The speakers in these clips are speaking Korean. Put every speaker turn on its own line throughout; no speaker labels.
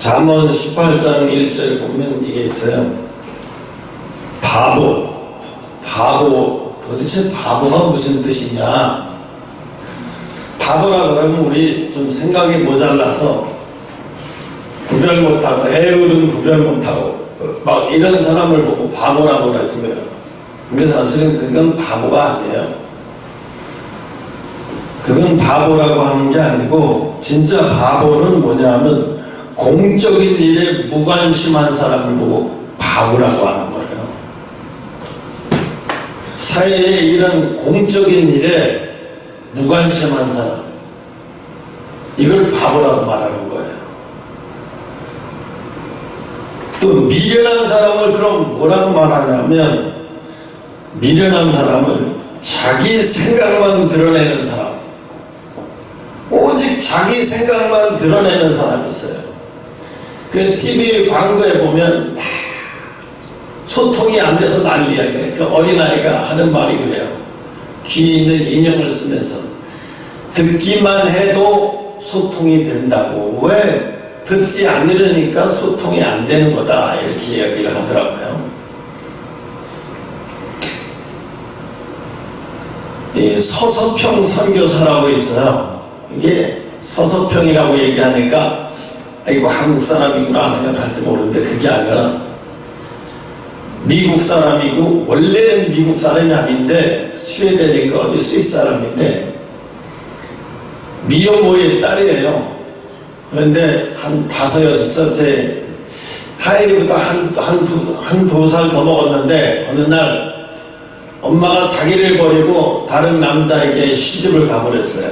잠언 18장 1절 보면 이게 있어요. 바보. 도대체 바보가 무슨 뜻이냐? 바보라 그러면 우리 좀 생각이 모자라서 구별 못하고, 애울은 구별 못하고, 막 이런 사람을 보고 바보라고 그랬지만, 근데 사실은 그건 바보가 아니에요. 그건 바보라고 하는 게 아니고, 진짜 바보는 뭐냐면, 공적인 일에 무관심한 사람을 보고 바보라고 하는 거예요. 사회의 이런 공적인 일에 무관심한 사람, 이걸 바보라고 말하는 거예요. 또 미련한 사람을 그럼 뭐라고 말하냐면, 미련한 사람을 자기 생각만 드러내는 사람, 오직 자기 생각만 드러내는 사람이 있어요. 그 TV 광고에 보면 막 소통이 안 돼서 난리야. 그 어린아이가 하는 말이 그래요. 귀 있는 인형을 쓰면서 듣기만 해도 소통이 된다고, 왜 듣지 않으려니까 소통이 안 되는 거다, 이렇게 이야기를 하더라고요. 이 서서평 선교사라고 있어요. 이게 서서평이라고 얘기하니까 이거 한국 사람이구나 생각할지 모르는데, 그게 아니라 미국 사람이고, 원래는 미국 사람이 아닌데 스웨덴인가 어디 스위스 사람인데 미혼모의 딸이에요. 그런데 한 5-6살째 하이리보다 한두 살 더 먹었는데, 어느 날 엄마가 자기를 버리고 다른 남자에게 시집을 가버렸어요.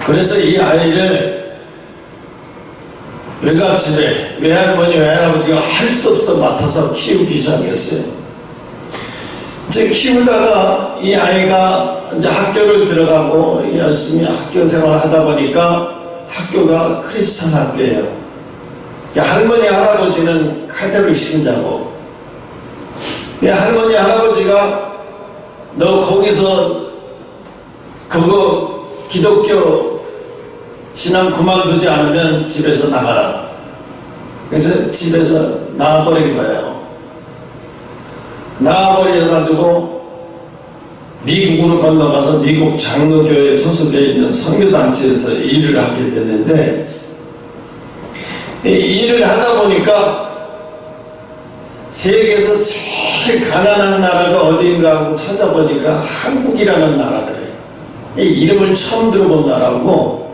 그래서 이 아이를 외갓집에 외할머니 외할아버지가 할 수 없어 맡아서 키우기 시작했어요. 이제 키우다가 이 아이가 이제 학교를 들어가고 열심히 학교 생활을 하다 보니까 학교가 크리스찬 학교예요. 할머니 할아버지는 카톨릭 신자고, 할머니 할아버지가 너 거기서 그거 기독교 신앙 그만두지 않으면 집에서 나가라. 그래서 집에서 나와버린 거예요. 나와버려가지고 미국으로 건너가서 미국 장로교에 소속되어 있는 선교단체에서 일을 하게 됐는데, 이 일을 하다 보니까 세계에서 제일 가난한 나라가 어딘가 하고 찾아보니까 한국이라는 나라더래요. 이 이름을 처음 들어본 나라고,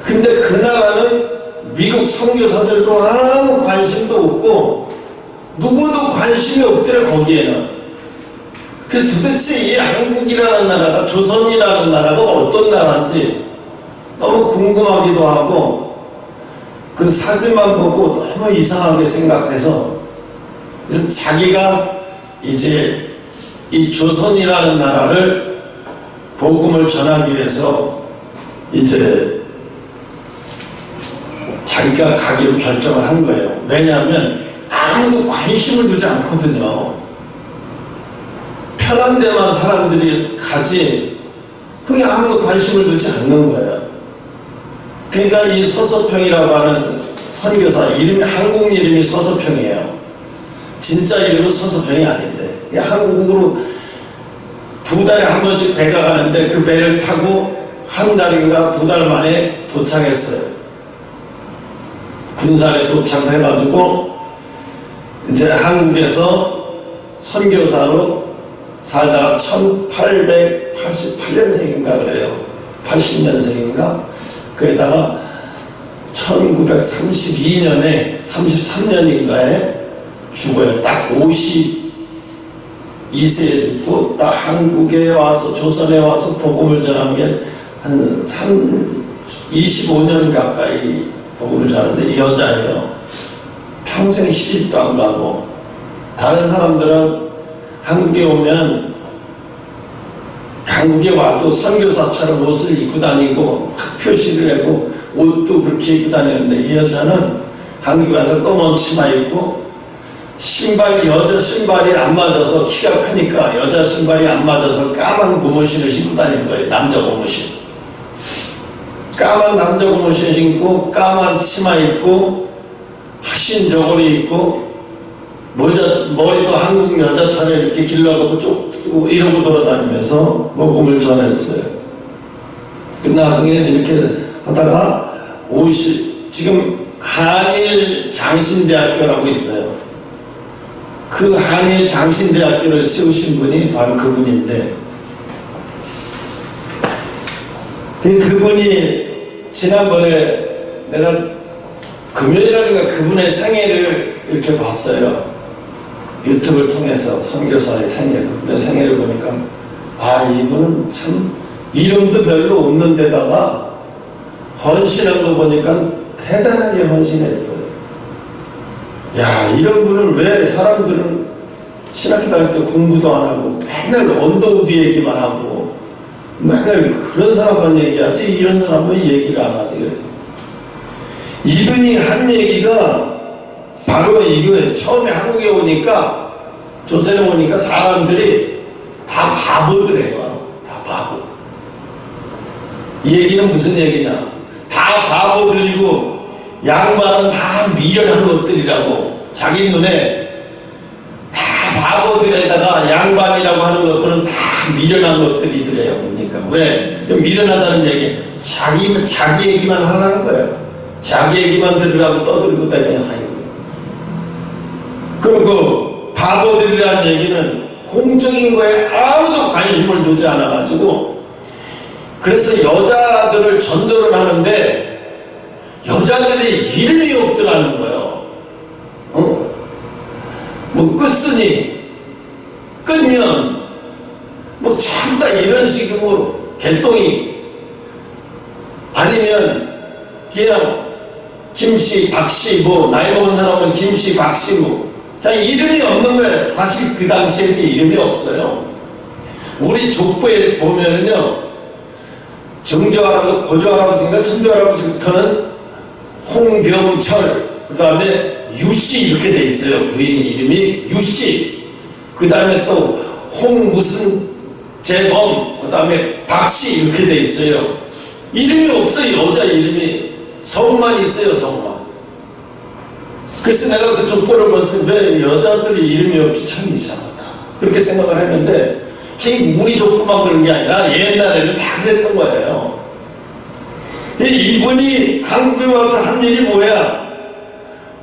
근데 그 나라는 미국 선교사들도 아무 관심도 없고 누구도 관심이 없더래, 거기에는. 그래서 도대체 이 한국이라는 나라가, 조선이라는 나라가 어떤 나라인지 너무 궁금하기도 하고, 그 사진만 보고 너무 이상하게 생각해서, 그래서 자기가 이제 이 조선이라는 나라를 복음을 전하기 위해서 이제 자기가 가기로 결정을 한 거예요. 왜냐하면 아무도 관심을 두지 않거든요. 편한 데만 사람들이 가지, 그게 아무도 관심을 두지 않는 거예요. 그러니까 이 서서평이라고 하는 선교사 이름이, 한국 이름이 서서평이에요. 진짜 이름은 서서평이 아닌데, 한국으로 2달에 한 번씩 배가 가는데 그 배를 타고 한 달인가 2달 만에 도착했어요. 군산에 도착해가지고 이제 한국에서 선교사로 살다가 1888년생인가 그래요. 80년생인가? 그에다가 1932년에 33년인가에 죽어요. 딱 52세에 죽고, 딱 한국에 와서, 조선에 와서 복음을 전한 게 한 25년 가까이 복음을 전하는데 여자예요. 평생 시집도 안 가고. 다른 사람들은 한국에 오면, 한국에 와도 선교사처럼 옷을 입고 다니고 표시를 하고 옷도 그렇게 입고 다니는데, 이 여자는 한국에 와서 검은 치마 입고, 신발이, 여자 신발이 안 맞아서, 키가 크니까 여자 신발이 안 맞아서 까만 고무신을 신고 다니는 거예요. 남자 고무신. 까만 남자 고무신 신고 까만 치마 입고 하신 저고리 입고 머리도 한국 여자처럼 이렇게 길러가고 쭉 쓰고 이러고 돌아다니면서 복음을 전했어요. 나중에 이렇게 하다가 지금 한일 장신대학교라고 있어요. 그 한일 장신대학교를 세우신 분이 바로 그분인데, 그분이 지난번에 내가 금요일날인가 그분의 생애를 이렇게 봤어요. 유튜브를 통해서 선교사의 생애를 보니까 이분은 참 이름도 별로 없는 데다가 헌신한 거 보니까 대단하게 헌신했어요. 이런 분을 왜 사람들은 신학교 다닐 때 공부도 안 하고 맨날 언더우드 얘기만 하고 맨날 그런 사람만 얘기하지 이런 사람은 얘기를 안 하지. 그래서 이분이 한 얘기가 바로 이거예요. 처음에 한국에 오니까, 조선에 오니까 사람들이 다 바보들이에요. 다 바보. 이 얘기는 무슨 얘기냐? 다 바보들이고 양반은 다 미련한 것들이라고. 자기 눈에 다 바보들에다가 양반이라고 하는 것들은 다 미련한 것들이더래요. 그러니까 왜? 미련하다는 얘기, 자기 얘기만 하라는 거예요. 자기 얘기만 들으라고 떠들고 다녀요. 그리고 바보들이라는 얘기는 공적인 거에 아무도 관심을 두지 않아가지고, 그래서 여자들을 전도를 하는데 여자들이 이름이 없더라는 거예요. 뭐 끝으니 끝면 뭐 전부 다 이런 식으로 개똥이, 아니면 그냥 김씨, 박씨, 뭐 나이 먹은 사람은 김씨, 박씨, 뭐 그냥 이름이 없는 거예요. 사실 그 당시에는 이름이 없어요. 우리 족보에 보면은요, 정조할아버지, 고조할아버지인가 천조할아버지부터는 홍병철, 그 다음에 유씨 이렇게 돼 있어요. 부인 이름이 유씨. 그 다음에 또 홍무슨 재범, 그 다음에 박씨 이렇게 돼 있어요. 이름이 없어요. 여자 이름이. 성만 있어요. 성만. 그래서 내가 그 족보를 보면서 왜 여자들이 이름이 없지 참 이상하다 그렇게 생각을 했는데, 우리 족보만 그런 게 아니라 옛날에는 다 그랬던 거예요. 이분이 한국에 와서 한 일이 뭐야?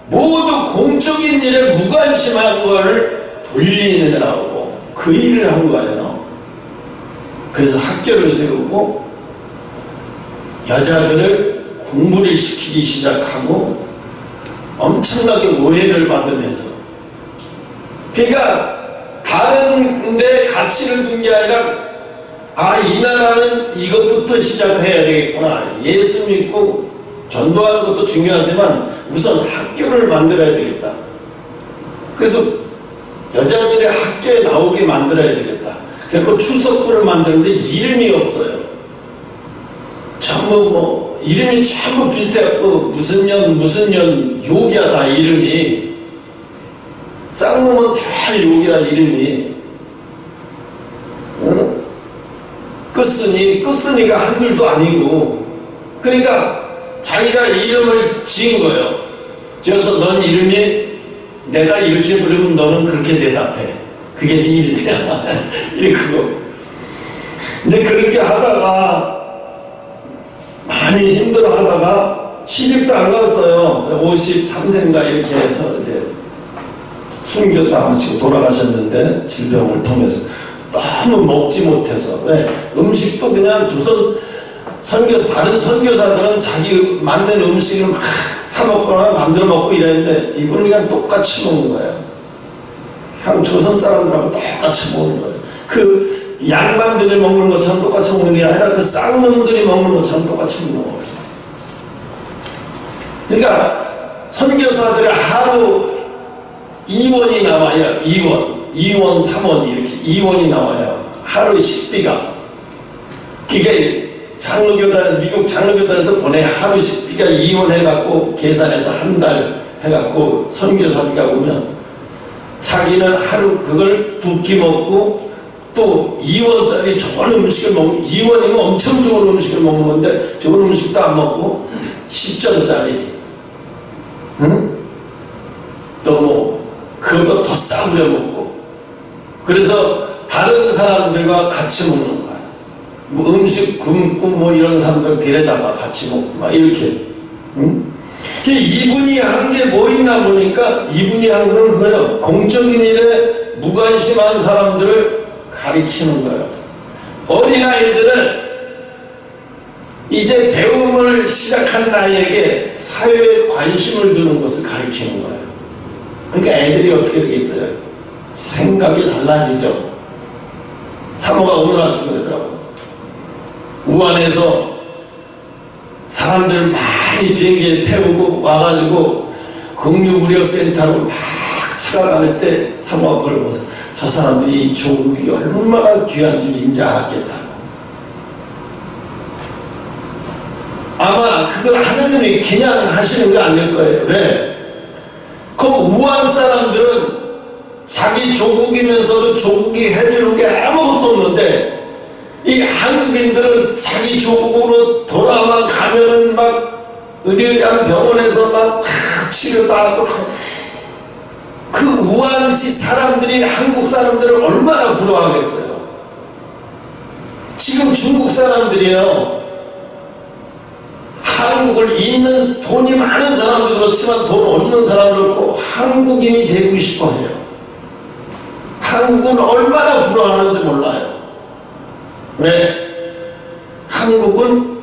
모두 공적인 일에 무관심한 걸 돌리느라고 그 일을 한 거예요. 그래서 학교를 세우고 여자들을 공부를 시키기 시작하고 엄청나게 오해를 받으면서, 그러니까 다른 데 가치를 둔 게 아니라 이 나라는 이것부터 시작해야 되겠구나. 예수 믿고 전도하는 것도 중요하지만 우선 학교를 만들어야 되겠다. 그래서 여자들의 학교에 나오게 만들어야 되겠다. 그래서 추석부를 만드는데 이름이 없어요. 전부 이름이 전부 비슷해갖고 무슨 년 욕이야. 다 이름이 쌍놈은 다 욕이야. 이름이 끝쓰니가 한글도 아니고, 그러니까 자기가 이름을 지은 거예요. 지어서 넌 이름이 내가 이렇게 부르면 너는 그렇게 대답해. 그게 네 이름이야. 이렇게. 근데 그렇게 하다가 많이 힘들어 하다가 시집도 안 갔어요. 53세인가 이렇게 해서 이제 순교당하시고 돌아가셨는데, 질병을 통해서 너무 먹지 못해서. 왜? 음식도 그냥 다른 선교사들은 자기 맞는 음식을 막 사먹거나 만들어 먹고 이랬는데 이분은 그냥 똑같이 먹는 거예요. 그냥 조선 사람들하고 똑같이 먹는 거예요. 그 양반들이 먹는 것처럼 똑같이 먹는 게 아니라 그 쌍놈들이 먹는 것처럼 똑같이 먹는 거예요. 그러니까 선교사들이 하루 2원이 나와요. 2원, 3원 이렇게 2원이 나와요. 하루 식비가. 그게 장로교단에서, 미국 장로교단에서 보내 하루 식비가 2원 해갖고 계산해서 한 달 해갖고 선교사비가 오면 자기는 하루 그걸 2끼 먹고 또 2원짜리 좋은 음식을 먹는, 2원이면 엄청 좋은 음식을 먹는 건데 좋은 음식도 안 먹고 10전짜리 응? 또 뭐 그것도 더 싸구려 먹고, 그래서 다른 사람들과 같이 먹는 거야. 뭐 음식 굶고 뭐 이런 사람들 데려다가 같이 먹고 막 이렇게. 응? 이분이 한 게 뭐 있나 보니까 이분이 한 건 그거예요. 공적인 일에 무관심한 사람들을 가리키는 거예요. 어린아이들은 이제 배움을 시작한 나이에게 사회에 관심을 두는 것을 가리키는 거예요. 그러니까 애들이 어떻게 되겠어요? 생각이 달라지죠. 사모가 오늘 아침에 그러더라고. 우한에서 사람들 많이 비행기에 태우고 와가지고 국립의료센터로 막 찾아갈 때 사모가 그걸 보면서 저 사람들이 이 조국이 얼마나 귀한 줄 인지 알았겠다고. 아마 그거 하나님이 그냥 하시는 거 아닐 거예요. 왜? 그 우한 사람들은 자기 조국이면서도 조국이 해주는 게 아무것도 없는데, 이 한국인들은 자기 조국으로 돌아만 가면은 막 의료기관 병원에서 막 치료받고, 그 우한시 사람들이 한국 사람들을 얼마나 부러워하겠어요. 지금 중국 사람들이요, 한국을 있는 돈이 많은 사람도 그렇지만 돈 없는 사람도 그렇고 한국인이 되고 싶어 해요. 한국은 얼마나 부러워하는지 몰라요. 왜? 한국은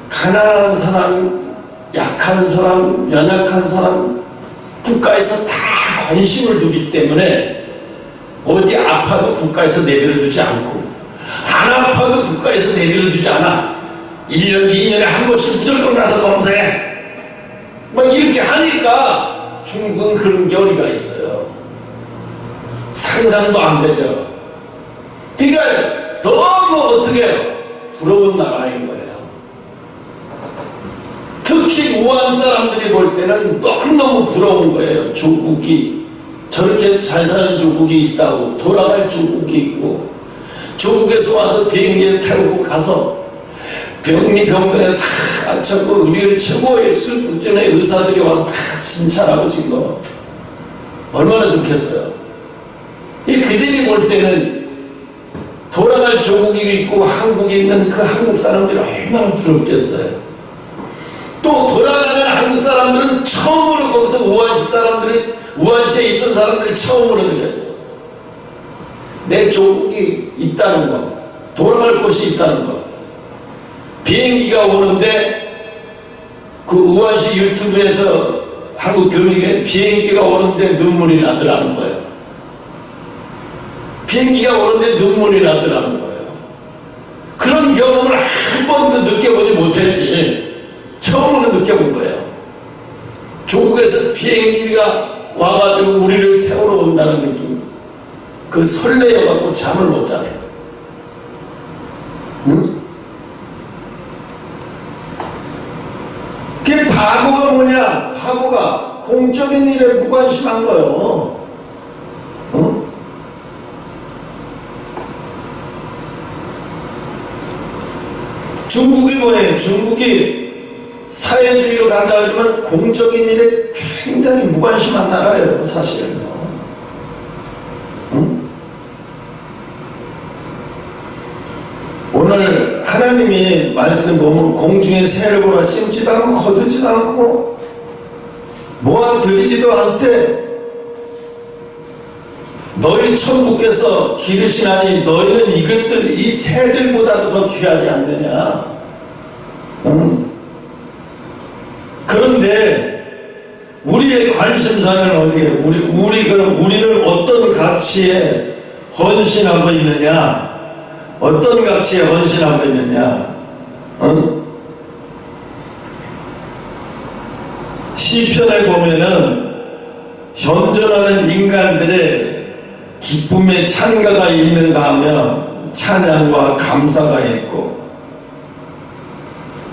가난한 사람, 약한 사람, 연약한 사람 국가에서 다 관심을 두기 때문에 어디 아파도 국가에서 내버려두지 않고, 안 아파도 국가에서 내버려두지 않아. 1년, 2년에 한 번씩 무조건 가서 검사해. 막 이렇게 하니까 중국은 그런 결의가 있어요. 상상도 안 되죠. 그러니까 너무 어떻게 해요? 부러운 나라인 거예요. 특히 우한 사람들이 볼 때는 너무너무 부러운 거예요. 조국이 저렇게 잘 사는 조국이 있다고, 돌아갈 조국이 있고, 조국에서 와서 비행기에 타고 가서 병동에 다 앉혀고 우리를 최고의 수준의 의사들이 와서 다 칭찬하고 지금 거 얼마나 좋겠어요. 이 그들이 볼 때는 돌아갈 조국이 있고 한국에 있는 그 한국 사람들이 얼마나 부럽겠어요. 또 돌아가는 한국 사람들은 처음으로 거기서 우한시 사람들이, 우한시에 있던 사람들이 처음으로 느껴요. 내 조국이 있다는 거, 돌아갈 곳이 있다는 거. 비행기가 오는데, 그 우한시 유튜브에서 한국 교민이 비행기가 오는데 눈물이 나더라는 거예요. 비행기가 오는데 눈물이 나더라는 거예요. 그런 경험을 한 번도 느껴보지 못했지, 처음으로 느껴본 거예요. 조국에서 비행기가 와가지고 우리를 태우러 온다는 느낌, 그 설레여갖고 잠을 못 자요. 응? 그게 바보가 뭐냐? 바보가 공적인 일에 무관심한 거예요. 응? 중국이 뭐예요? 중국이 사회주의로 간다 하지만 공적인 일에 굉장히 무관심한 나라예요, 사실은요. 응? 오늘 하나님이 말씀 보면 공중에 새를 보라, 심지도 않고 거두지도 않고 모아 들이지도 않되 너희 천국에서 기르시나니 너희는 이것들, 이 새들보다도 더 귀하지 않느냐. 응? 그런데 우리의 관심사는 어디에? 우리는 어떤 가치에 헌신하고 있느냐? 어떤 가치에 헌신하고 있느냐? 응? 시편에 보면은 현존하는 인간들의 기쁨의 찬가가 있는가 하면 찬양과 감사가 있고,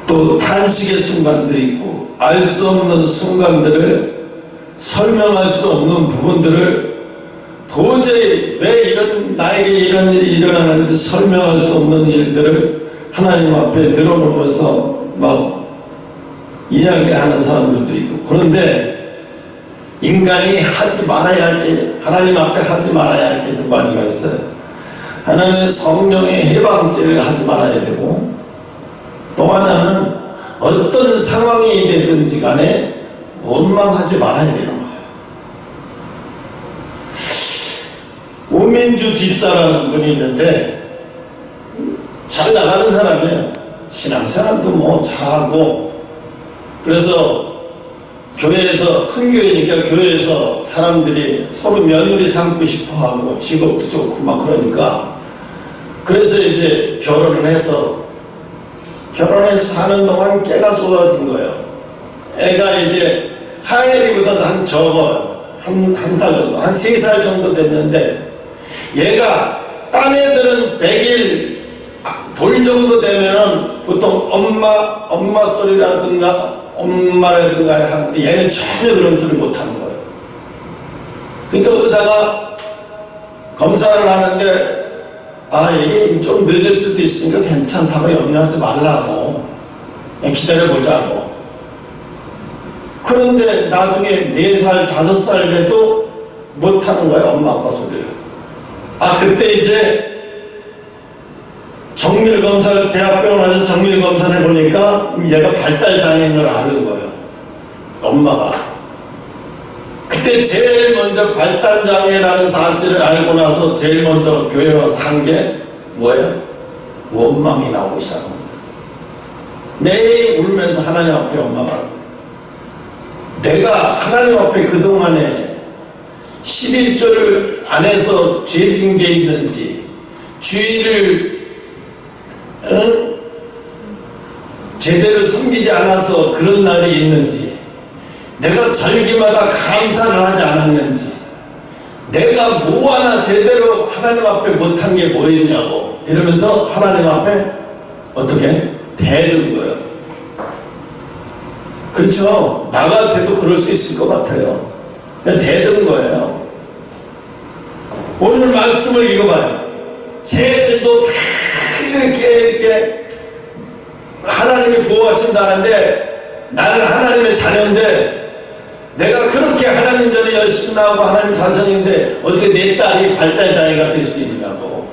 또 탄식의 순간도 있고, 알 수 없는 순간들을, 설명할 수 없는 부분들을 도저히 왜 나에게 이런 일이 일어나는지 설명할 수 없는 일들을 하나님 앞에 늘어놓으면서 막 이야기하는 사람들도 있고, 그런데 인간이 하지 말아야 할 게, 하나님 앞에 하지 말아야 할 게 두 가지가 있어요. 하나는 성령의 해방죄를 하지 말아야 되고, 또 하나는 어떤 상황이 되든지 간에 원망하지 말아야 되는 거예요. 오민주 집사라는 분이 있는데 잘 나가는 사람이에요. 신앙생활도 뭐 잘하고, 그래서 교회에서, 큰 교회니까 교회에서 사람들이 서로 며느리 삼고 싶어 하고 직업도 좋고 막 그러니까, 그래서 이제 결혼을 해서 사는 동안 깨가 쏟아진 거예요. 애가 이제 하엘이보다 한 적어, 한 살 정도, 한 3살 정도 됐는데, 얘가 딴 애들은 100일 돌 정도 되면은 보통 엄마 소리라든가 엄마라든가 하는데, 얘는 전혀 그런 소리 못 하는 거예요. 그러니까 의사가 검사를 하는데, 이게 좀 늦을 수도 있으니까 괜찮다고 염려하지 말라고, 그냥 기다려보자고. 그런데 나중에 4살, 5살 돼도 못하는 거예요, 엄마 아빠 소리를. 그때 이제 정밀검사를, 대학병원 와서 정밀검사를 해보니까 얘가 발달장애인을 아는 거예요, 엄마가. 그때 제일 먼저 발달장애라는 사실을 알고 나서 제일 먼저 교회 와서 한 게 뭐예요? 원망이 나오기 시작한 거예요. 매일 울면서 하나님 앞에 원망하고, 내가 하나님 앞에 그동안에 11조를 안 해서 죄 진 게 있는지, 주의를 제대로 섬기지 않아서 그런 날이 있는지, 내가 절기마다 감사를 하지 않았는지, 내가 뭐 하나 제대로 하나님 앞에 못한 게 뭐였냐고 이러면서 하나님 앞에 어떻게 대든 거예요. 그렇죠? 나 같아도 그럴 수 있을 것 같아요. 대든 거예요. 오늘 말씀을 읽어봐요. 쟤들도 다 이렇게 하나님이 보호하신다는데, 나는 하나님의 자녀인데, 내가 그렇게 하나님 전에 열심히 나오고 하나님 자손인데 어떻게 내 딸이 발달장애가 될 수 있느냐고.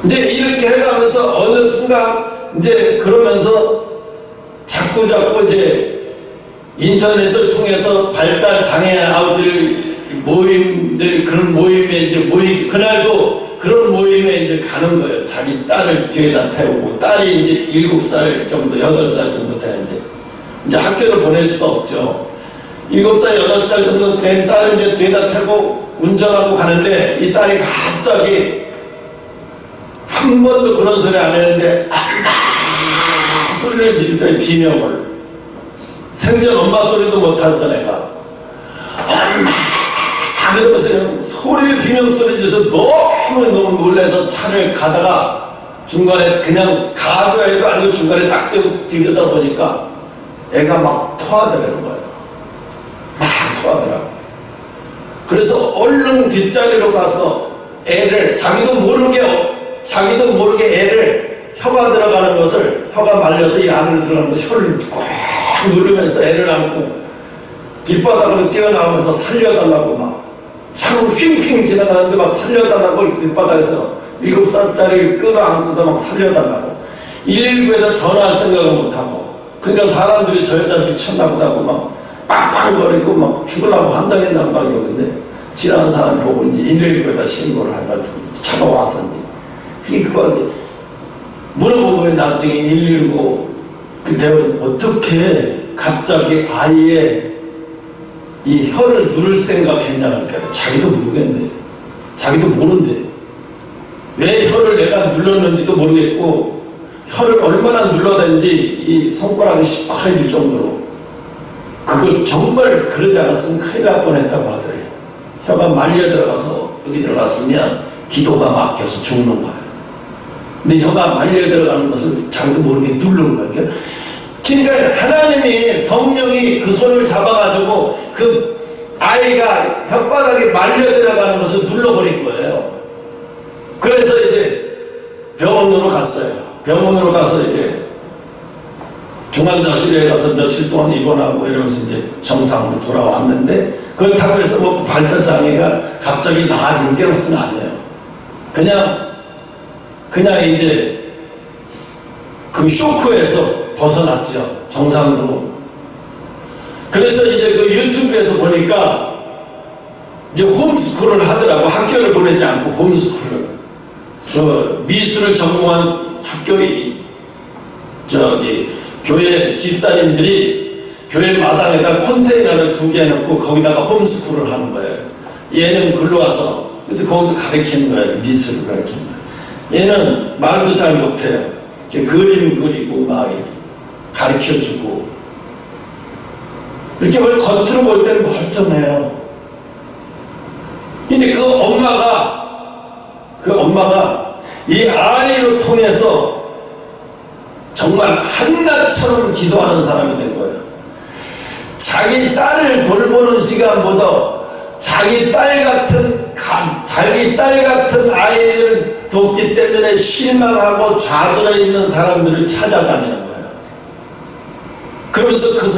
이제 이렇게 해가면서 어느 순간 이제 그러면서 자꾸 이제 인터넷을 통해서 발달장애 아우들 모임들, 그런 모임에 이제 그날도 그런 모임에 이제 가는 거예요. 자기 딸을 뒤에다 태우고, 딸이 이제 7살 정도, 8살 정도 되는데, 이제 학교를 보낼 수가 없죠. 7살, 8살 정도 된 딸을 이제 뒤에다 태고 운전하고 가는데, 이 딸이 갑자기 한 번도 그런 소리 안 했는데, 소리를 지르더니 비명을. 생전 엄마 소리도 못하던 애가 엄마 그러면서 소리를 비명 소리 줘서 너무 놀라서 차를 가다가 중간에 그냥 가도 해도 아니고 중간에 딱 세우고 뒤려다 보니까 애가 막 토하더라는 거예요. 막 토하더라고. 그래서 얼른 뒷자리로 가서 애를 자기도 모르게 애를 혀가 들어가는 것을, 혀가 말려서 이 안으로 들어가는 것을 혀를 꽉 누르면서 애를 안고 길바닥으로 뛰어나오면서 살려달라고 막 차로 휙휙 지나가는데 막 살려달라고 길바닥에서 7살짜리 끌어안고서 막 살려달라고. 119에다 전화할 생각을 못하고, 그러니까 사람들이 저 여자 미쳤나 보다고 막 빵빵거리고 막 죽으려고 한다겠나 막 이러는데, 지나가는 사람 보고 이제 119에다 신고를 해가지고 차가 왔었니. 그거 물어본 거예요. 나중에 119 그때 어떻게 갑자기 아이의 이 혀를 누를 생각했냐니까 자기도 모르겠네. 자기도 모른대. 왜 혀를 내가 눌렀는지도 모르겠고, 혀를 얼마나 눌러댔는지 이 손가락이 시퍼해질 정도로, 그걸 정말 그러지 않았으면 큰일 날 뻔했다고 하더래요. 혀가 말려 들어가서 여기 들어갔으면 기도가 막혀서 죽는 거예요. 근데 혀가 말려 들어가는 것을 자기도 모르게 누르는 거예요. 그러니까 하나님이, 성령이 그 손을 잡아가지고 그 아이가 혓바닥에 말려 들어가는 것을 눌러버린 거예요. 그래서 이제 병원으로 갔어요. 병원으로 가서 이제 중환자실에 가서 며칠 동안 입원하고 이러면서 이제 정상으로 돌아왔는데, 그렇다고 해서 뭐 발달장애가 갑자기 나아진 게 아니에요. 그냥 이제 그 쇼크에서 벗어났죠. 정상으로. 그래서 이제 그 유튜브에서 보니까 이제 홈스쿨을 하더라고. 학교를 보내지 않고 홈스쿨을. 그 미술을 전공한 학교에 교회 집사님들이 교회 마당에다 컨테이너를 2개 해놓고 거기다가 홈스쿨을 하는 거예요. 얘는 글로 와서, 그래서 거기서 가르치는 거예요. 미술을 가르치는 거예요. 얘는 말도 잘 못해요. 그림 그리고 막 가르쳐주고, 이렇게 겉으로 볼 때는 멀쩡해요. 근데 그 엄마가 이 아이를 통해서 정말 한나처럼 기도하는 사람이 된 거예요. 자기 딸을 돌보는 시간보다 자기 딸 같은 아이를 돕기 때문에 실망하고 좌절해 있는 사람들을 찾아다니는 거예요. 그러면서 그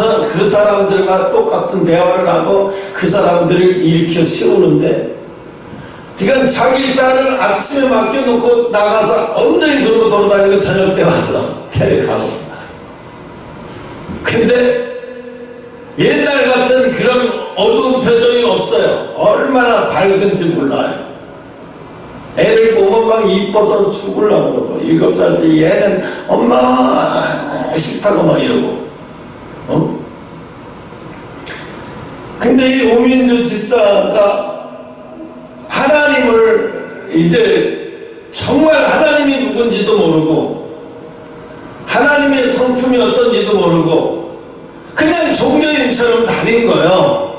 사람들과 똑같은 대화를 하고 그 사람들을 일으켜 세우는데, 그러니까 자기 딸을 아침에 맡겨놓고 나가서 엉덩이 들고 돌아다니고 저녁 때 와서 데려가고. 근데 옛날 같은 그런 어두운 표정이 없어요. 얼마나 밝은지 몰라요. 애를 보면 막 이뻐서 죽으려고 그러고, 7살짜리 얘는 엄마 싫다고 막 이러고. 근데 이 오민주 집사가 하나님을 이제 정말 하나님이 누군지도 모르고 하나님의 성품이 어떤지도 모르고 그냥 종교인처럼 다닌 거예요.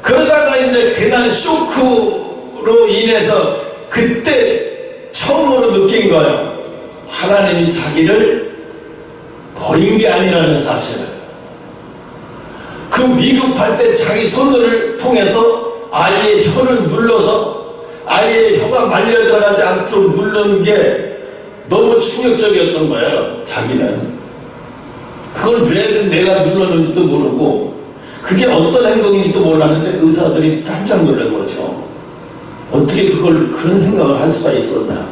그러다가 이제 그날 쇼크로 인해서 그때 처음으로 느낀 거예요. 하나님이 자기를 버린 게 아니라는 사실을. 그 위급할 때 자기 손을 통해서 아이의 혀를 눌러서 아이의 혀가 말려 들어가지 않도록 누르는 게 너무 충격적이었던 거예요. 자기는 그걸 왜 내가 눌렀는지도 모르고 그게 어떤 행동인지도 몰랐는데 의사들이 깜짝 놀란 거죠. 어떻게 그런 생각을 할 수가 있었나.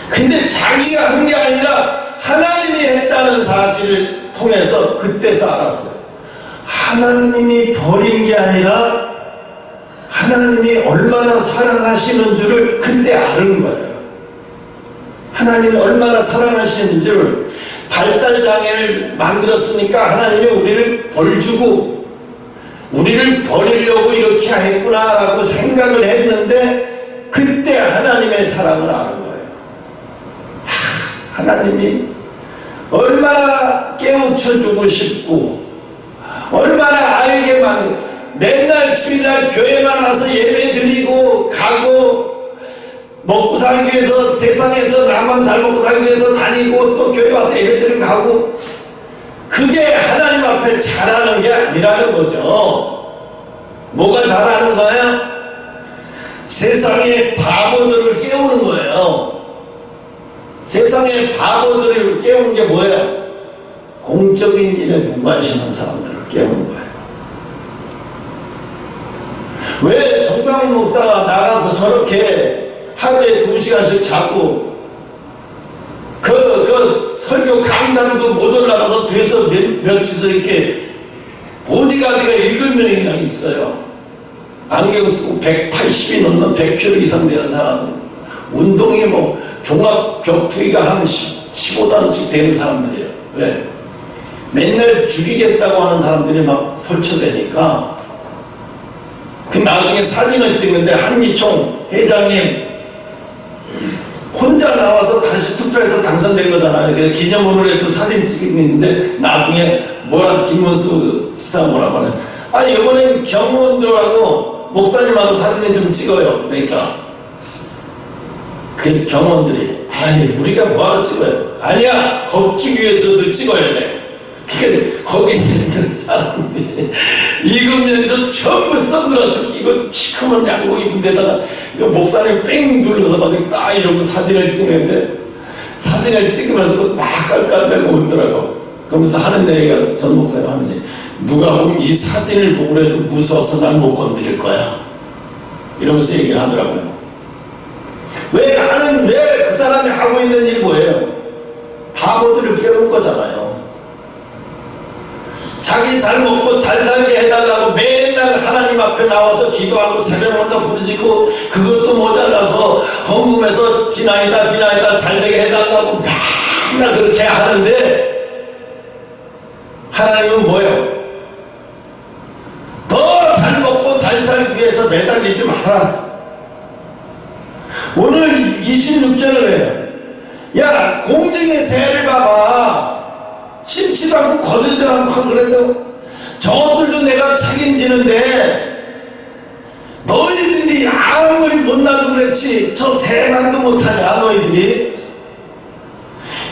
근데 자기가 한 게 아니라 하나님이 했다는 사실을 통해서 그때서 알았어요. 하나님이 버린 게 아니라 하나님이 얼마나 사랑하시는 줄을 그때 아는 거예요. 하나님이 얼마나 사랑하시는 줄을. 발달장애를 만들었으니까 하나님이 우리를 벌주고 우리를 버리려고 이렇게 했구나라고 생각을 했는데 그때 하나님의 사랑을 아는 거예요. 하나님이 얼마나 깨우쳐주고 싶고 얼마나 알게만, 맨날 주일날 교회만 와서 예배 드리고 가고 먹고 살기 위해서 세상에서 나만 잘 먹고 살기 위해서 다니고 또 교회 와서 예배 드리고 가고, 그게 하나님 앞에 잘하는 게 아니라는 거죠. 뭐가 잘하는 거예요? 세상의 바보들을 깨우는 거예요. 세상의 바보들을 깨우는 게 뭐예요? 공적인 일에 무관심한 사람들을 깨우는 거예요. 왜 정광훈 목사가 나가서 저렇게 하루에 2시간씩 자고 그 설교 강단도 못 올라가서 뒤에서 며칠서 이렇게 보디가드가 7명이나 있어요. 안경 쓰고 180이 넘는 100kg 이상 되는 사람은 운동이 뭐 종합 격투기가 한 15단씩 되는 사람들이에요. 왜? 맨날 죽이겠다고 하는 사람들이 막 설쳐대니까. 그 나중에 사진을 찍는데 한미총 회장님 혼자 나와서 다시 투표해서 당선된 거잖아요. 그래서 기념으로 해도 사진 찍는데 나중에 김문수 지사 뭐라고 하네. 아니 이번엔 경호원들하고 목사님하고 사진 좀 찍어요. 그러니까 그 경호원들이 아니 우리가 뭐하러 찍어요? 아니야, 걷기 위해서도 찍어야 돼. 그러니까 거기 있는 사람들이 읽으면서 전부 선글라스 끼고 시커먼 양복 입은 데다가 목살을 뺑 눌러서 어디 딱 이러고 사진을 찍는데, 사진을 찍으면서도 막 깔깔대고 웃더라고. 그러면서 하는 얘기가, 전 목사가 하는 얘기, 누가 보면 이 사진을 보고라도 무서워서 난 못 건드릴 거야, 이러면서 얘기를 하더라고요. 왜 그 사람이 하고 있는 일이 뭐예요? 바보들을 깨우는 거잖아요. 자기 잘 먹고 잘 살게 해달라고 맨날 하나님 앞에 나와서 기도하고 새벽마다 부르짖고, 그것도 모자라서 헌금해서 비나이다 잘 되게 해달라고 맨날 그렇게 하는데, 하나님은 뭐예요? 더 잘 먹고 잘 살기 위해서 매달리지 마라. 오늘 26절을 해요. 야, 공중의 새를 봐봐. 심지도 않고 거두지도 않고 그래도 저것들도 내가 책임지는데, 너희들이 아무리 못나도 그렇지 저 새만도 못하냐?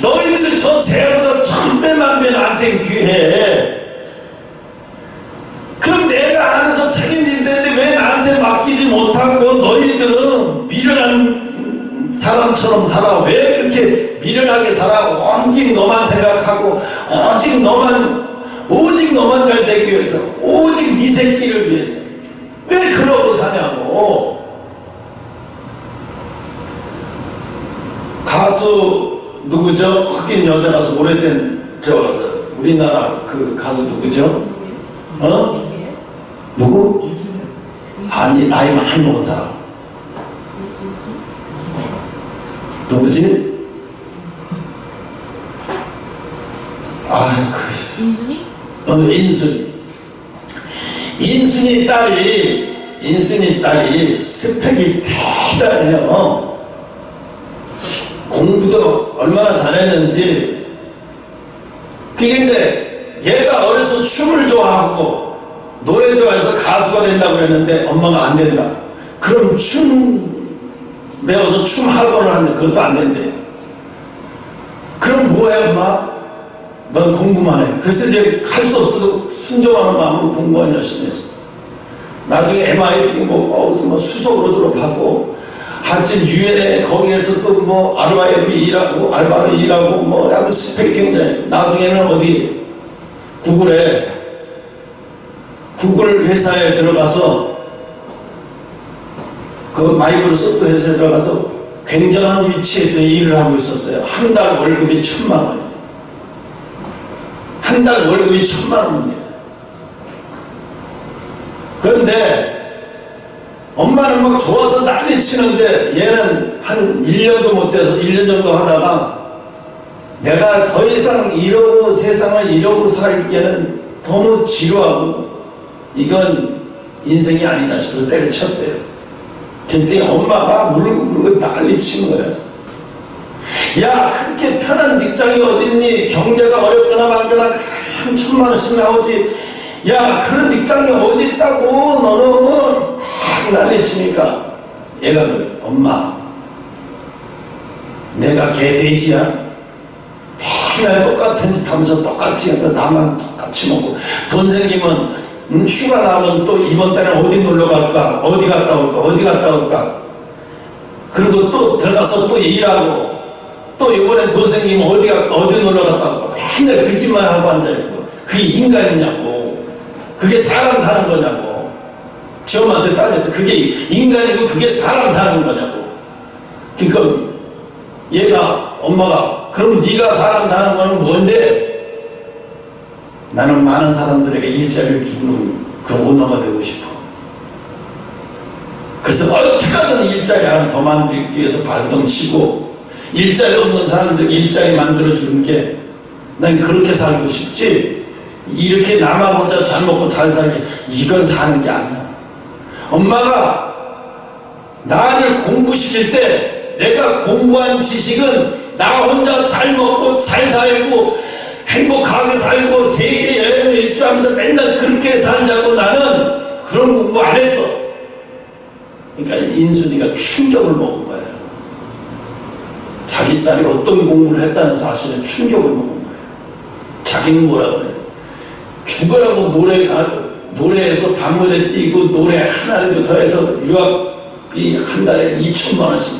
너희들이 저 새보다 1000배만배 나한테 귀해. 그럼 내가 안에서 책임진다는데 왜 나한테 맡기지 못하고 너희들은 미련한 사람처럼 살아? 왜 그렇게 미련하게 살아? 오직 너만 생각하고 오직 너만 잘 되기 위해서, 오직 네 새끼를 위해서 왜 그러고 사냐고. 가수 누구죠? 흑인 여자 가수, 오래된 우리나라 그 가수 누구죠? 누구? 아니, 나이 많이 먹은 사람 누구지? 인순이 딸이 스펙이 대단해요. 공부도 얼마나 잘했는지. 근데 얘가 어려서 춤을 좋아하고 노래 좋아해서 가수가 된다고 그랬는데 엄마가 안 된다. 그럼 춤 배워서 춤 학원을 하는데 그것도 안 된대. 그럼 뭐해, 엄마? 넌 공부만 해. 그래서 이제 할 수 없어도 순종하는 마음으로 공부만 열심히 했어. 나중에 MIT 뭐 수석으로 졸업하고, 하여튼 유엔에 거기에서 또 뭐 알바로 일하고 뭐 아주 스펙이 굉장히. 나중에는 어디 구글 회사에 들어가서, 그 마이크로소프트 회사에 들어가서 굉장한 위치에서 일을 하고 있었어요. 한 달 월급이 1000만 원. 한 달 월급이 1000만 원입니다. 그런데 엄마는 막 좋아서 난리 치는데 얘는 한 1년도 못 돼서 1년 정도 하다가, 내가 더 이상 이러고 세상을 이러고 살기에는 너무 지루하고 이건 인생이 아니다 싶어서 때려쳤대요. 그때 엄마가 울고 난리 치는 거예요. 야, 그렇게 편한 직장이 어딨니? 경제가 어렵거나 말거나 1000만 원씩 나오지. 야, 그런 직장이 어디 있다고 너는 난리 치니까 얘가 그래. 엄마, 내가 개돼지야? 맨날 똑같은 짓 하면서 똑같이 해서 나만 똑같이 먹고, 돈 생기면 휴가 나면 또 이번 달에 어디 놀러 갈까? 어디 갔다 올까? 그리고 또 들어가서 또 일하고, 또 이번에 돈 생기면 어디 놀러 갔다 올까? 맨날 그 짓만 하고 앉아있고. 그게 인간이냐고. 그게 사람 사는 거냐고. 지엄마한테 따졌대. 그게 인간이고 그게 사람 사는 거냐고. 그러니까 얘가, 엄마가, 그럼 네가 사람 사는 거는 뭔데? 나는 많은 사람들에게 일자리를 주는 그런 오너가 되고 싶어. 그래서 어떻게든 일자리 하나 더 만들기 위해서 발버둥 치고, 일자리 없는 사람들에게 일자리 만들어주는 게, 난 그렇게 살고 싶지, 이렇게 나만 혼자 잘 먹고 잘 살게, 이건 사는 게 아니야. 엄마가 나를 공부시킬 때 내가 공부한 지식은 나 혼자 잘 먹고 잘 살고 행복하게 살고 세계 여행을 일주하면서 맨날 그렇게 살자고, 나는 그런 공부 안 했어. 그러니까 인순이가 충격을 먹은 거예요. 자기 딸이 어떤 공부를 했다는 사실에 충격을 먹은 거예요. 자기는 뭐라 그래? 죽으라고 노래해서 밤무대 뛰고 노래 하나라도 더해서 유학비 한 달에 2천만 원씩,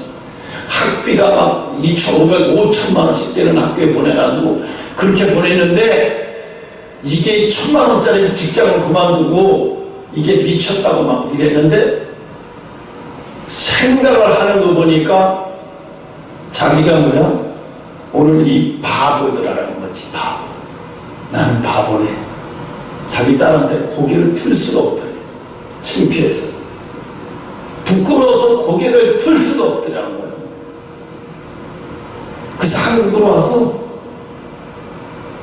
학비가 막 2,500, 5천만 원씩 되는 학교에 보내가지고 그렇게 보냈는데, 이게 1,000만 원짜리 직장을 그만두고 이게 미쳤다고 막 이랬는데, 생각을 하는 거 보니까 자기가 뭐야? 오늘 이 바보들하라는 거지. 바보. 나는 바보네. 자기 딸한테 고개를 틀 수가 없더래. 창피해서. 부끄러워서 고개를 틀 수가 없더라는 거예요. 그래서 한국으로 와서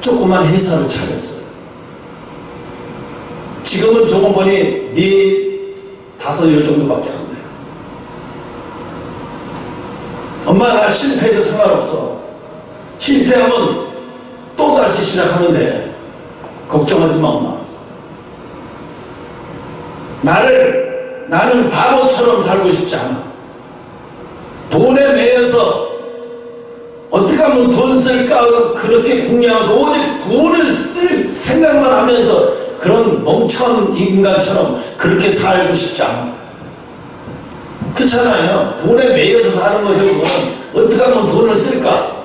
조그만 회사를 차렸어요. 지금은 조금 보니 4, 5여 정도밖에 안 돼요. 엄마 나 실패해도 상관없어. 실패하면 또다시 시작하면 돼. 걱정하지 마 엄마. 나는 바보처럼 살고 싶지 않아. 돈에 매여서 어떻게 하면 돈 쓸까 그렇게 궁리하면서 오직 돈을 쓸 생각만 하면서 그런 멍청한 인간처럼 그렇게 살고 싶지 않아. 그렇잖아요. 돈에 매여서 사는 거죠. 그건 어떻게 하면 돈을 쓸까?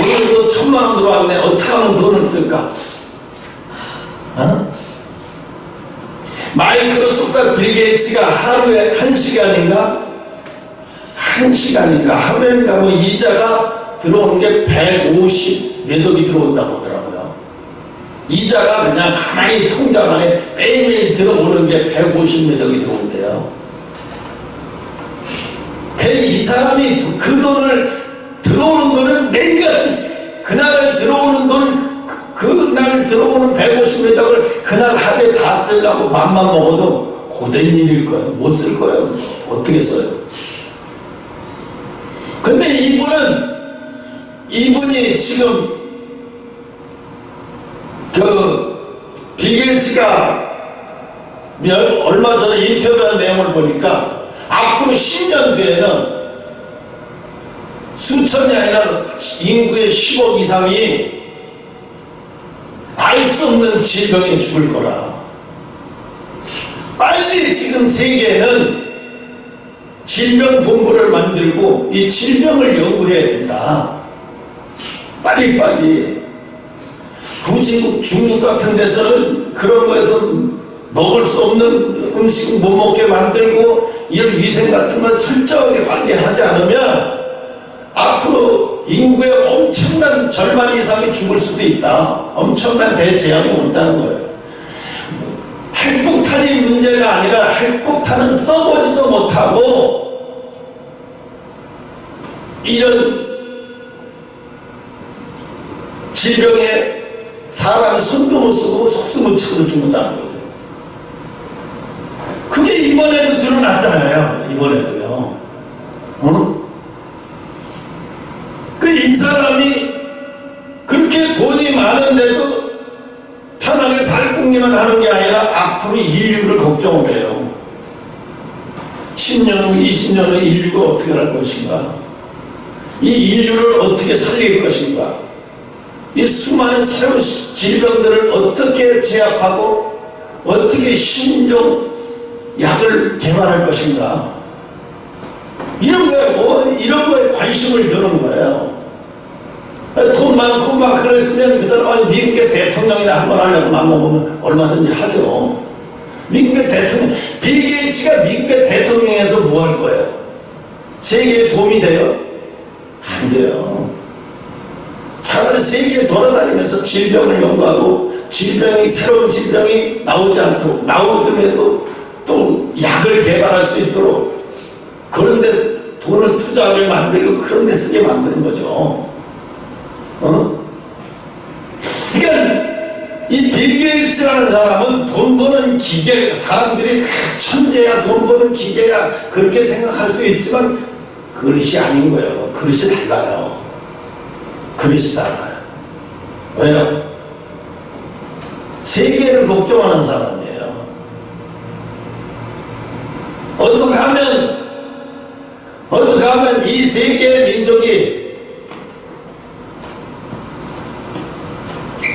오늘도 1,000만 원 들어왔네. 어떻게 하면 돈을 쓸까? 어? 마이크로소프트 빌 게이츠가 하루에 1시간인가 하루에인가 뭐 이자가 들어오는 게 150 몇 억이 들어온다고 하더라고요. 이자가 그냥 가만히 통장 안에 매일매일 들어오는 게 150 몇 억이 들어온대요. 이 사람이 그 돈을 들어오는 돈을 매일같이 그날 들어오는 돈 그날 들어오는 150 몇 억을 그날 하루에 다 쓰려고 맘만 먹어도 고된 일일 거예요. 못 쓸 거예요. 어떻게 써요? 근데 이분이 지금 빌 게이츠가 얼마 전에 인터뷰한 내용을 보니까 앞으로 10년 뒤에는 수천이 아니라 인구의 10억 이상이 알 수 없는 질병에 죽을 거라. 빨리 지금 세계에는 질병본부를 만들고 이 질병을 연구해야 된다. 빨리. 후진국, 중국 같은 데서는 그런 거에서 먹을 수 없는 음식 못 먹게 만들고 이런 위생 같은 거 철저하게 관리하지 않으면 앞으로 인구의 엄청난 절반 이상이 죽을 수도 있다. 엄청난 대재앙이 온다는 거예요. 핵폭탄이 문제가 아니라 핵폭탄은 써보지도 못하고 이런 질병에 사람이 손도 못 쓰고 속수 못 치고 죽는다는 거죠. 그게 이번에도 드러났잖아요. 이번에도요. 응? 이 사람이 그렇게 돈이 많은데도 편하게 살 궁리만 하는 게 아니라 앞으로 인류를 걱정을 해요. 10년 후, 20년 후 인류가 어떻게 할 것인가? 이 인류를 어떻게 살릴 것인가? 이 수많은 새로운 질병들을 어떻게 제압하고 어떻게 신종 약을 개발할 것인가? 이런 거에 관심을 두는 거예요. 돈 많고 막 그랬으면 그 사람 미국의 대통령이나 한번 하려고 마음먹으면 얼마든지 하죠. 미국의 대통령, 빌 게이츠가 미국의 대통령에서 뭐 할 거예요? 세계에 도움이 돼요? 안 돼요. 차라리 세계에 돌아다니면서 질병을 연구하고 새로운 질병이 나오지 않도록, 나오더라도 또 약을 개발할 수 있도록 그런데 돈을 투자하게 만들고 그런 데 쓰게 만드는 거죠. 그러니까 이 빌 게이츠라는 사람은 돈 버는 기계, 사람들이 천재야, 돈 버는 기계야 그렇게 생각할 수 있지만 그릇이 아닌 거예요. 그릇이 달라요. 그릇이 달라요. 왜요? 세계를 걱정하는 사람이에요. 어떻게 하면 이 세계의 민족이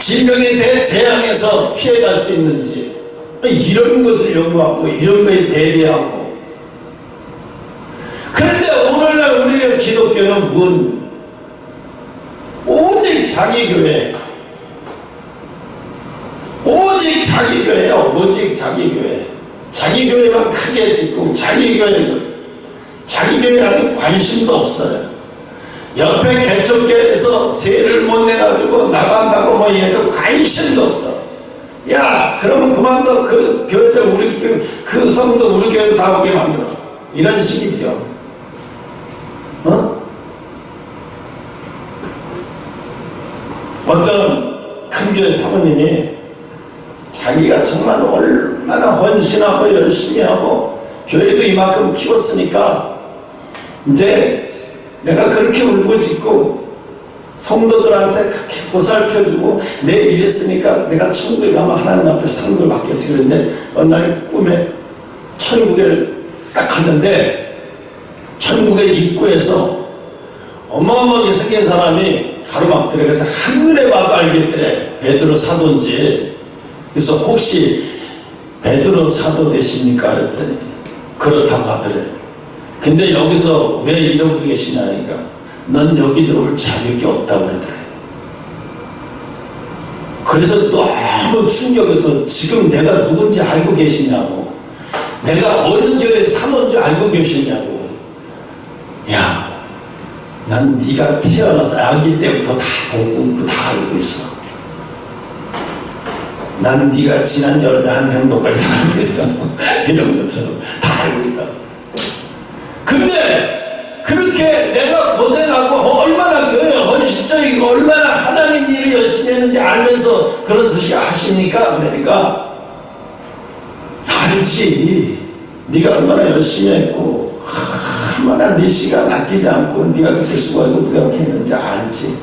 질병에 대해 재앙에서 피해갈 수 있는지 이런 것을 연구하고 이런 거에 대비하고. 그런데 오늘날 우리가 기독교는 오직 자기 교회, 오직 자기 교회요. 오직 자기 교회. 자기 교회만 크게 짓고 자기 교회에는 관심도 없어요. 옆에 개척교회에서 세를 못 내가지고 나간다고 뭐 얘도 관심도 없어. 야, 그러면 그만둬. 그 교회들 그 성도 우리 교회로 다 오게 만들어. 이런 식이지요. 어떤 큰 교회 사모님이 자기가 정말 얼마나 헌신하고 열심히 하고 교회도 이만큼 키웠으니까 이제 내가 그렇게 울고짖고 성도들한테 그렇게 보살펴주고 내 일했으니까 내가 천국에 가면 하나님 앞에 상을 받겠지. 그랬는데 어느 날 꿈에 천국에 딱 갔는데 천국의 입구에서 어마어마하게 생긴 사람이 가로막 들어가서 한눈에 봐도 알겠더래. 베드로 사도인지. 그래서 혹시 베드로 사도 되십니까? 그랬더니 그렇다고 하더래. 근데 여기서 왜 이러고 계시냐니까 넌 여기 들어올 자격이 없다고 그러더래. 그래서 너무 충격해서 지금 내가 누군지 알고 계시냐고, 내가 어느 교회 사모인지 알고 계시냐고. 야, 난 네가 태어나서 아기 때부터 다 보고 다 알고 있어. 나는 네가 지난 여름에 한 행동까지 다 알고 있어. 이런 것처럼 다 알고 있다. 근데 그렇게 내가 고생하고 얼마나 교회 헌신적이고 얼마나 하나님 일을 열심히 했는지 알면서 그런 소식 아십니까? 그러니까 알지. 네가 얼마나 열심히 했고 얼마나 네 시간 아끼지 않고 네가 그렇게 수고하고 네가 그렇게 했는지 알지.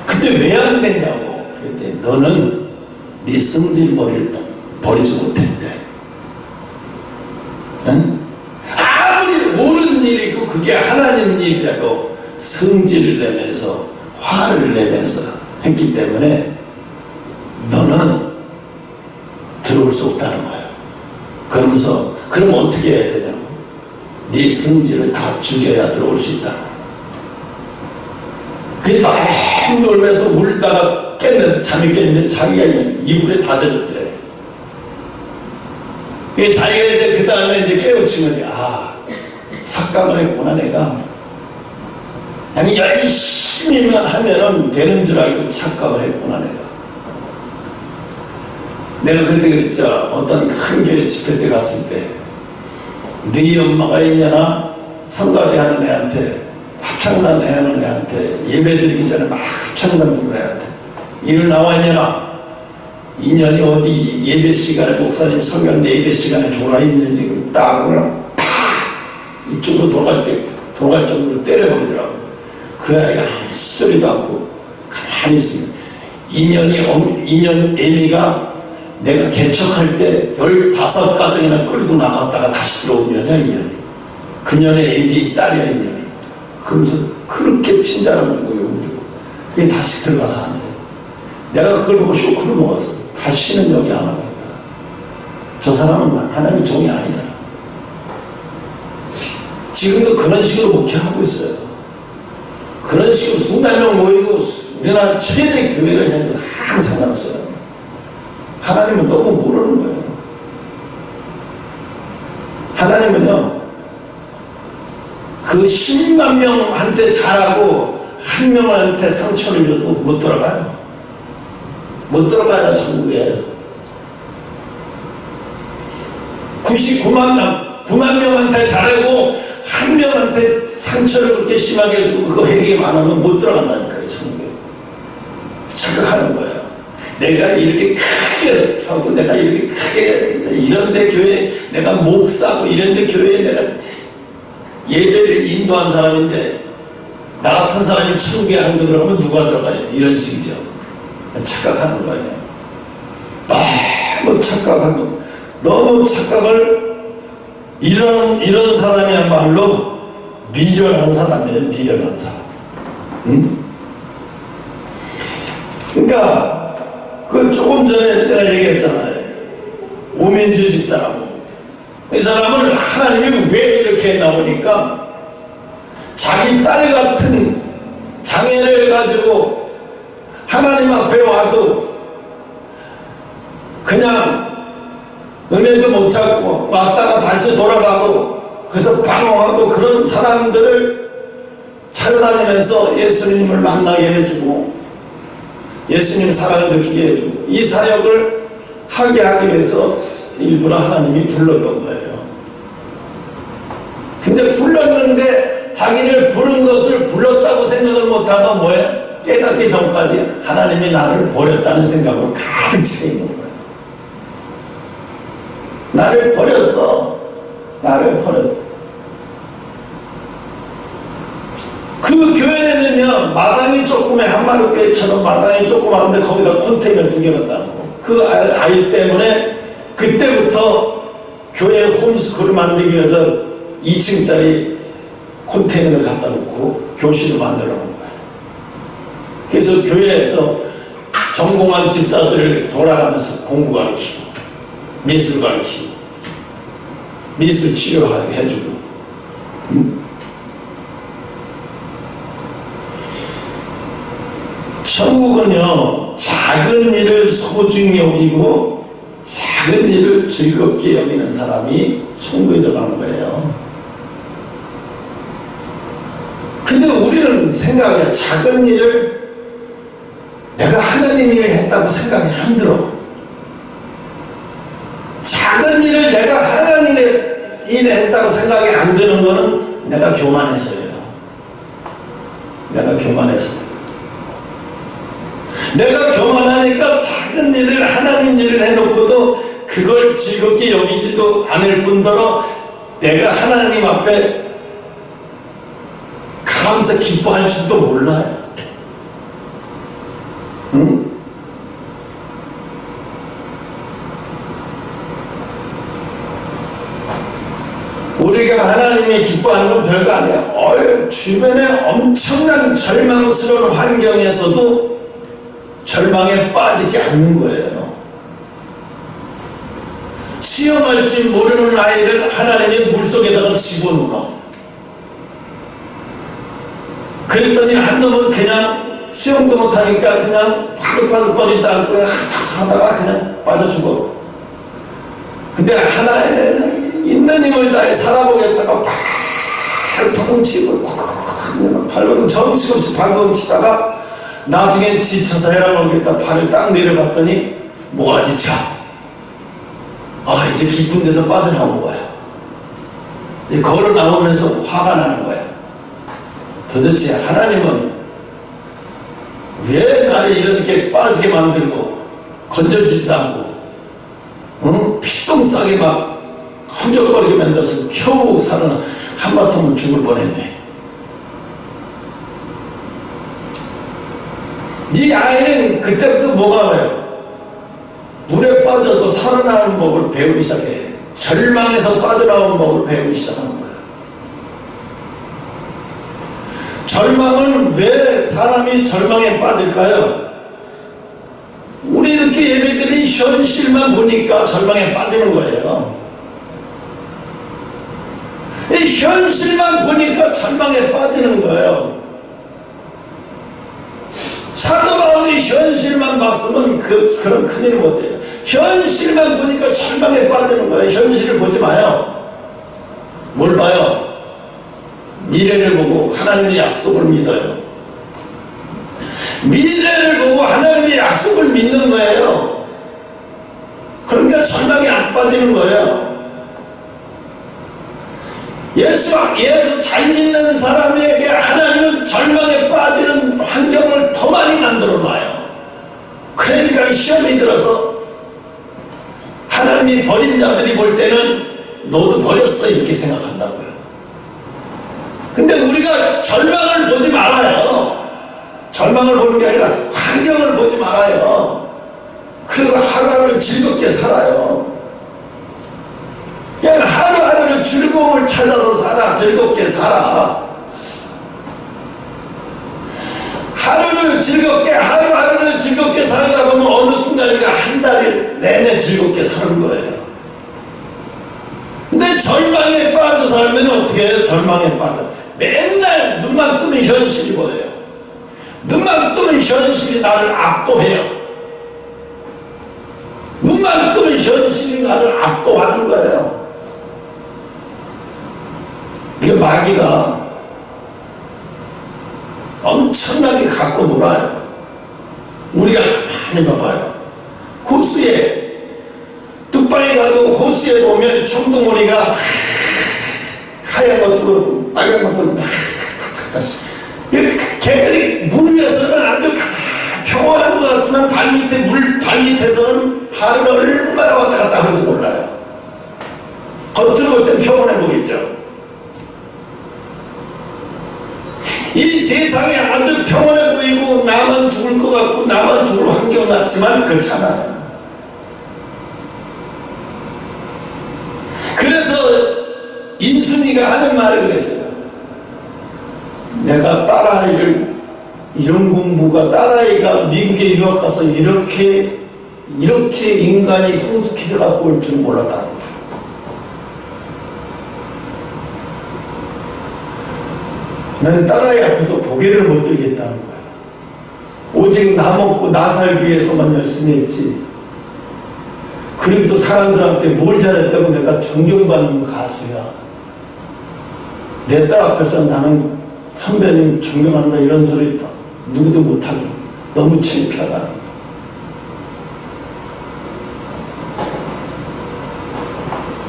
근데 왜 안 됐냐고. 그랬더니 너는 네 성질머리를 버리지 못했대. 응? 아무리 옳은 일이고 그게 하나님 일이라도 성질을 내면서 화를 내면서 했기 때문에 너는 들어올 수 없다는 거예요. 그러면서 그럼 어떻게 해야 되냐고. 네 성질을 다 죽여야 들어올 수 있다. 그러니까 놀면서 울다가 잠이 깼는데 자기가 이불에 다 젖었더래. 자기가 이제 그 다음에 이제 깨우친 거지. 아, 착각을 했구나 내가. 아니 열심히만 하면은 되는 줄 알고 착각을 했구나 내가 그때 그랬죠. 어떤 큰 교회 집회 때 갔을 때 네 엄마가 있냐나 성가대 하는 애한테 합창단 하는 애한테 예배드리기 전에 막 합창단 부르는 애한테 이리 나와 있냐나 인연이 어디 예배 시간에 목사님 성경대 예배 시간에 졸아 있는지 딱 그냥 팍 이쪽으로 돌아갈 정도로 때려버리더라고. 그 아이가 아무 소리도 않고 가만히 있습니다. 인연 애미가 내가 개척할 때 15가정이나 끌고 나갔다가 다시 들어온 여자 인연이. 그년의 애미 딸이야 인연이. 그러면서 그렇게 핀자람 주고 욕을 그게 다시 들어가서 안 돼. 내가 그걸 보고 쇼크를 먹어서 다시는 여기 안 와야겠다. 저 사람은 하나님의 종이 아니다. 지금도 그런 식으로 목회하고 있어요. 그런 식으로 수만 명 모이고 우리나라 최대 교회를 해도 아무 상관없어요. 하나님은 너무 모르는 거예요. 하나님은요 그 10만 명한테 잘하고 한 명한테 상처를 줘도 못 들어가요. 못 들어가요 천국에. 9만 명한테 잘하고 한 명한테 상처를 그렇게 심하게 주고 그거 회개 안 하면 못 들어간다니까요 천국에. 착각하는 거예요. 내가 이렇게 크게 하고 내가 이렇게 크게 이런데 교회 내가 목사고 이런데 교회에 내가 예배를 인도한 사람인데 나 같은 사람이 천국에 안 들어가면 누가 들어가요? 이런 식이죠. 착각하는 거예요. 너무 착각하고 너무 착각을 이런 사람이야말로 미련한 사람이에요. 미련한 사람. 응? 그러니까 제가 얘기했잖아요. 오민주 집사라고. 이 사람은 하나님이 왜 이렇게 나오니까 자기 딸 같은 장애를 가지고 하나님 앞에 와도 그냥 은혜도 못 찾고 왔다가 다시 돌아가고 그래서 방황하고 그런 사람들을 찾아다니면서 예수님을 만나게 해주고 예수님 사랑을 느끼게 해주고 이 사역을 하게 하기 위해서 일부러 하나님이 불렀던 거예요. 근데 불렀는데 자기를 부른 것을 불렀다고 생각을 못하고 뭐예요? 깨닫기 전까지 하나님이 나를 버렸다는 생각으로 가득 차 있는 거예요. 나를 버렸어. 나를 버렸어. 그 교회는요, 마당이 조그매 한마루교회처럼 마당이 조그만데 거기다 컨테이너 2개 갖다 놓고 그 아이 때문에 그때부터 교회 홈스쿨을 만들기 위해서 2층짜리 컨테이너를 갖다 놓고 교실을 만들어 놓은 거예요. 그래서 교회에서 전공한 집사들을 돌아가면서 공부 가르치고 미술 가르치고 미술 치료하게 해주고 천국은요 작은 일을 소중히 여기고 작은 일을 즐겁게 여기는 사람이 천국에 들어가는 거예요. 근데 우리는 생각해 작은 일을 내가 하나님 일을 했다고 생각이 안 들어. 작은 일을 내가 하나님의 일을 했다고 생각이 안 드는 거는 내가 교만해서예요. 내가 교만해서. 내가 교만하니까 작은 일을 하나님 일을 해놓고도 그걸 즐겁게 여기지도 않을 뿐더러 내가 하나님 앞에 감사 기뻐할 줄도 몰라요. 응? 우리가 하나님이 기뻐하는 건 별거 아니에요. 주변에 엄청난 절망스러운 환경에서도 절망에 빠지지 않는 거예요. 수영할 줄 모르는 아이를 하나님이 물속에다가 집어넣어. 그랬더니 한 놈은 그냥 수영도 못하니까 그냥 파득파득거리다 하다가 그냥 빠져 죽어. 근데 하나는 있는 힘을 다해 살아보겠다가 발버둥 치고 발버둥 정신없이 발버둥 치다가 나중에 지쳐서 해라 모르겠다 발을 딱 내려봤더니 뭐가 지쳐? 이제 깊은 데서 빠져나온 거야. 이제 걸어 나오면서 화가 나는 거야. 도대체 하나님은 왜 나를 이렇게 빠지게 만들고 건져주지도 않고 피똥 싸게 막 허적거리게 만들어서 겨우 살아나 한바탕은 죽을 뻔했네. 이 아이는 그때부터 뭐가 와요? 물에 빠져도 살아나는 법을 배우기 시작해. 절망에서 빠져나오는 법을 배우기 시작하는 거야. 절망은 왜 사람이 절망에 빠질까요? 우리 이렇게 예배드린 현실만 보니까 절망에 빠지는 거예요. 이 현실만 보니까 절망에 빠지는 거예요. 사도 바울이 현실만 봤으면 그런 큰일을 못해요. 현실만 보니까 절망에 빠지는 거예요. 현실을 보지 마요. 뭘 봐요? 미래를 보고 하나님의 약속을 믿어요. 미래를 보고 하나님의 약속을 믿는 거예요. 그러니까 절망에 안 빠지는 거예요. 예수 잘 믿는 사람에게 하나님은 절망에 빠지는 환경을 더 많이 만들어 놔요. 그러니까 시험이 들어서 하나님이 버린 자들이 볼 때는 너도 버렸어 이렇게 생각한다고요. 근데 우리가 절망을 보지 말아요. 절망을 보는 게 아니라 환경을 보지 말아요. 그리고 하루하루를 즐겁게 살아요. 그냥 하루하루를 즐거움을 찾아서 살아. 즐겁게 살아. 하루를 즐겁게 하루하루를 즐겁게 살다 보면 어느 순간인가 한 달 내내 즐겁게 사는 거예요. 근데 절망에 빠져 살면 어떻게 해요? 절망에 빠져 맨날 눈만 뜨면 현실이 보여요. 눈만 뜨면 현실이 나를 압도해요. 눈만 뜨면 현실이 나를 압도하는 거예요. 그 마귀가 엄청나게 갖고 놀아요. 우리가 가만히 봐봐요. 호수에 뚝방에 가도 호수에 보면 청둥오리가 하얀 것도 그렇고 빨간 것도 그렇고 개들이 물 위에서는 아주 평온한 것 같지만 발밑에서는 발을 얼마나 왔다 갔다 하는지 몰라요. 겉으로 볼 땐 평온해 보이죠. 이 세상에 아주 평온해 보이고 나만 죽을 것 같고 나만 죽을 환경 같지만 그렇잖아요. 그래서 인순이가 하는 말을 그랬어요. 내가 딸아이를 이런 공부가 딸아이가 미국에 유학 가서 이렇게 인간이 성숙해 갖고 올 줄 몰랐다. 나는 딸아이 앞에서 고개를 못 들겠다는 거야. 오직 나 먹고 나 살기 위해서만 열심히 했지. 그리고 또 사람들한테 뭘 잘했다고 내가 존경받는 가수야. 내 딸 앞에서 나는 선배님 존경한다 이런 소리 누구도 못하게. 너무 창피하다.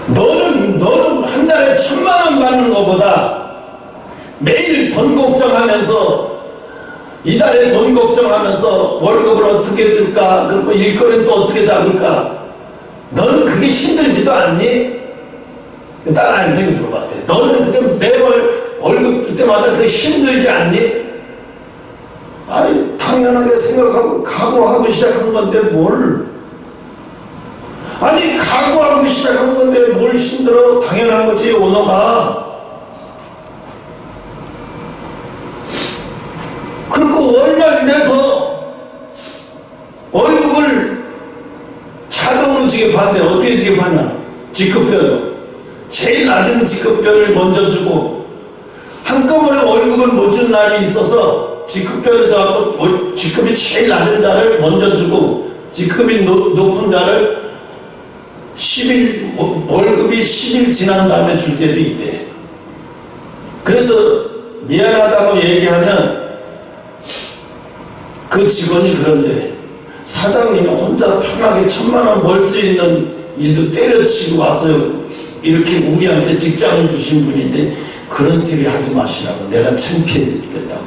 너는 한 달에 1,000만 원 받는 것보다 매일 돈 걱정하면서 이달에 돈 걱정하면서 월급을 어떻게 줄까, 그리고 일거리는 또 어떻게 잡을까. 너는 그게 힘들지도 않니? 딸아이한테 물어봤대. 너는 그게 매월 월급 줄 때마다 그게 힘들지 않니? 아니 당연하게 생각하고 각오하고 시작한 건데 뭘. 아니 각오하고 시작한 건데 뭘 힘들어. 당연한 거지 언어가. 그리고 월말 내서 월급을 자동으로 지급하는데 어떻게 지급하냐. 직급별로 제일 낮은 직급별을 먼저 주고 한꺼번에 월급을 못 준 날이 있어서 직급별을 잡고 직급이 제일 낮은 자를 먼저 주고 직급이 높은 자를 10일 월급이 10일 지난 다음에 줄 때도 있대. 그래서 미안하다고 얘기하면 그 직원이 그런데 사장님이 혼자 편하게 1,000만 원 벌 수 있는 일도 때려치고 와서 이렇게 우리한테 직장을 주신 분인데 그런 소리 하지 마시라고. 내가 창피해 죽겠다고.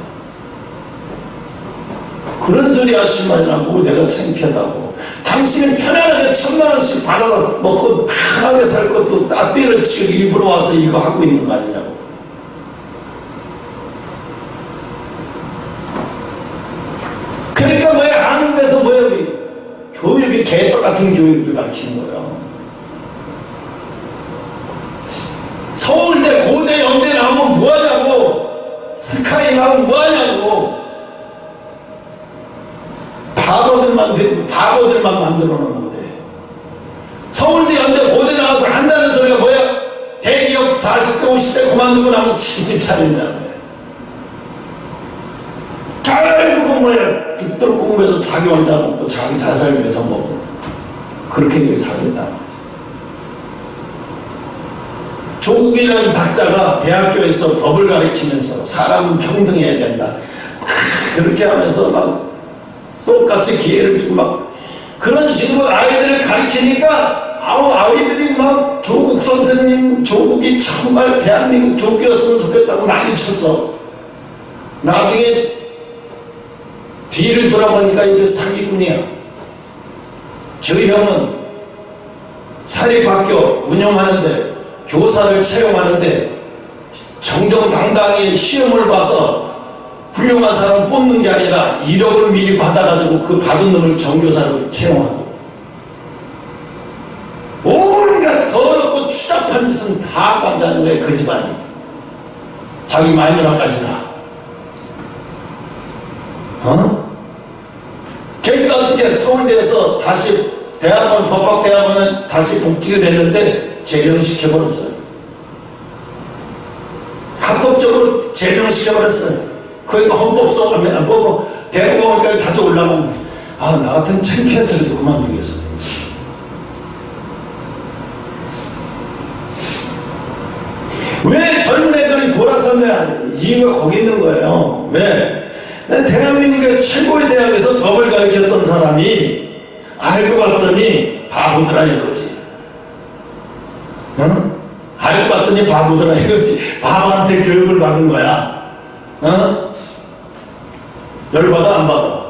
그런 소리 하지 마시라고. 내가 창피하다고. 당신은 편안하게 1,000만 원씩 받아 먹고 편하게 살 것도 다 때려치고 일부러 와서 이거 하고 있는 거 아니냐고. 그러니까 뭐야, 한국에서 뭐야, 교육이 개떡같은 교육을 가르치는 거예요. 서울대, 고대, 연대 나오면 뭐하냐고. 스카이 나오면 뭐하냐고. 바보들만 만들어 놓는데. 서울대, 연대, 고대 나와서 한다는 소리가 뭐야? 대기업 40대, 50대 그만두고 나면 70 차린다는 거야. 잘 공부해. 죽도록 공부해서 자기 혼자 먹고 자기 잘 살기 위해서 먹고 그렇게 살겠다. 조국이라는 작자가 대학교에서 법을 가르치면서 사람은 평등해야 된다. 그렇게 하면서 막 똑같이 기회를 주고 막 그런 식으로 아이들을 가르치니까 아이들이 막 조국 선생님, 조국이 정말 대한민국 조국이었으면 좋겠다고 난리쳤어. 나중에 뒤를 돌아보니까 이게 사기꾼이야. 저 형은 사립학교 운영하는데 교사를 채용하는데 정정당당히 시험을 봐서 훌륭한 사람 뽑는 게 아니라 1억을 미리 받아가지고 그 받은 놈을 정교사로 채용하고 온갖 더럽고 추잡한 짓은 다 관자는 거야. 그 집안이 자기 마누라까지 다. 그러니까 한때 서울대에서 다시 대학원, 법학대학원은 다시 복직을 했는데 제명시켜버렸어요. 합법적으로 제명시켜버렸어요. 그러니까 헌법소원을 보고 대법원까지 다시 올라갔는데 나 같은 창피해서 그래도 그만두겠어. 왜 젊은 애들이 돌아섰냐? 이유가 거기 있는 거예요. 왜? 대한민국의 최고의 대학에서 법을 가르쳤던 사람이 알고 봤더니 바보더라 이거지. 응? 알고 봤더니 바보더라 이거지. 바보한테 교육을 받은 거야. 응? 열받아 안 받아?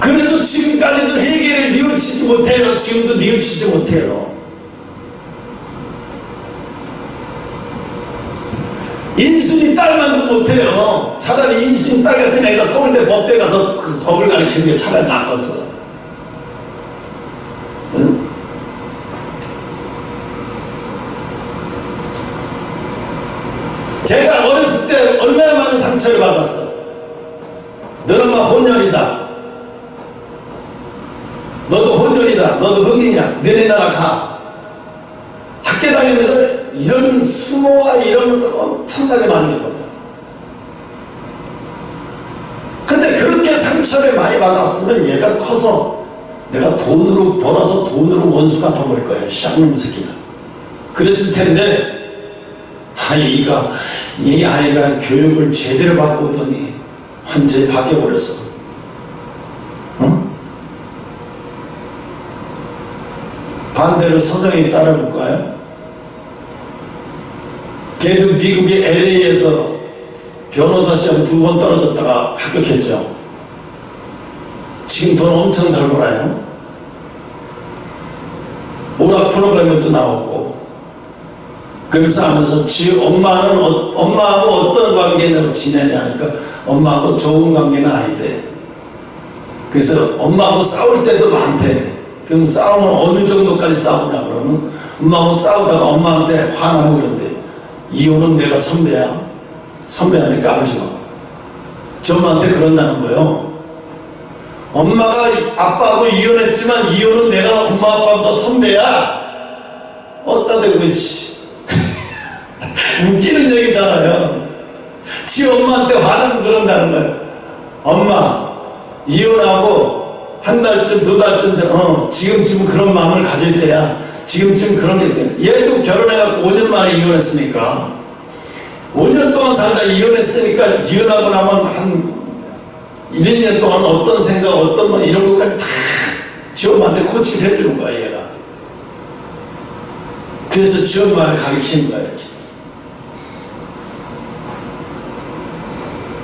그래도 지금까지도 회개를 뉘우치지 못해요. 지금도 뉘우치지 못해요. 인순이 딸만도 못해요. 차라리 인순이 딸 같은 애가 서울대 법대 가서 그 법을 가르치는 게 차라리 낫겠어. 응? 제가 어렸을 때 얼마나 많은 상처를 받았어. 너는 막 혼혈이다. 너도 혼혈이다. 너도 흑인이야. 너네 나라 가. 학교 다니면서 이런 수모와 이런 것들 엄청나게 많이 했거든. 근데 그렇게 상처를 많이 받았으면 얘가 커서 내가 돈으로 벌어서 돈으로 원수 갚아버릴 거야. 쌍놈 새끼다. 그랬을 텐데 이 아이가 교육을 제대로 받고 오더니 완전히 바뀌어버렸어. 응? 반대로 서정이 따라볼까요? 걔도 미국의 LA에서 변호사 시험 2번 떨어졌다가 합격했죠. 지금 돈 엄청 잘 벌어요. 오락 프로그램에도 나오고. 그러면서 하면서 엄마하고 어떤 관계로 지내냐 하니까 엄마하고 좋은 관계는 아닌데. 그래서 엄마하고 싸울 때도 많대. 그럼 싸우면 어느 정도까지 싸우냐 그러면 엄마하고 싸우다가 엄마한테 화나고 그런데 이혼은 내가 선배야. 선배한테 까불지 마. 저 엄마한테 그런다는 거예요. 엄마가 아빠하고 이혼했지만 이혼은 내가 엄마 아빠보다 선배야. 어따 대고 웃기는 얘기잖아요. 지 엄마한테 화나고 그런다는 거예요. 엄마 이혼하고 한 달쯤 2달쯤 전 지금쯤 그런 마음을 가질 때야. 지금쯤 그런 게 있어요. 얘도 결혼해갖고 5년 만에 이혼했으니까 5년 동안 살다 이혼했으니까 이혼하고 나면 한 1, 2년 동안 어떤 생각 어떤 말 이런 것까지 다 지 엄마한테 코치를 해주는 거야 얘가. 그래서 지 엄마를 가르치는 거야 이렇게.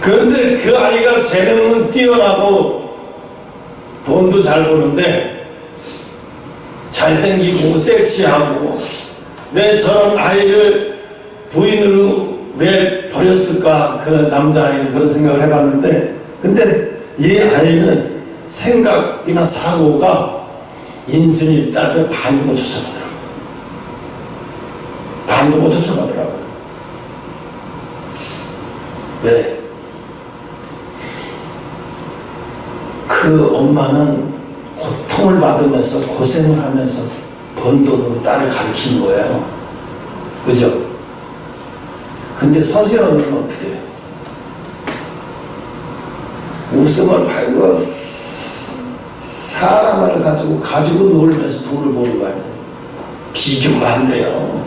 그런데 그 아이가 재능은 뛰어나고 돈도 잘 버는데 잘생기고 섹시하고 왜 저런 아이를 부인으로 왜 버렸을까 그 남자아이는 그런 생각을 해봤는데 근데 이 아이는 생각이나 사고가 인순이 딸을 반도 못 쫓아가더라고요. 반도 못 쫓아가더라고요. 왜? 그 엄마는 고통을 받으면서 고생을 하면서 번 돈으로 딸을 가르치는 거예요. 그죠? 근데 서시원은 어떻게 해요? 웃음을 팔고 사람을 가지고 놀면서 돈을 버는 거 아니에요. 비교가 안 돼요.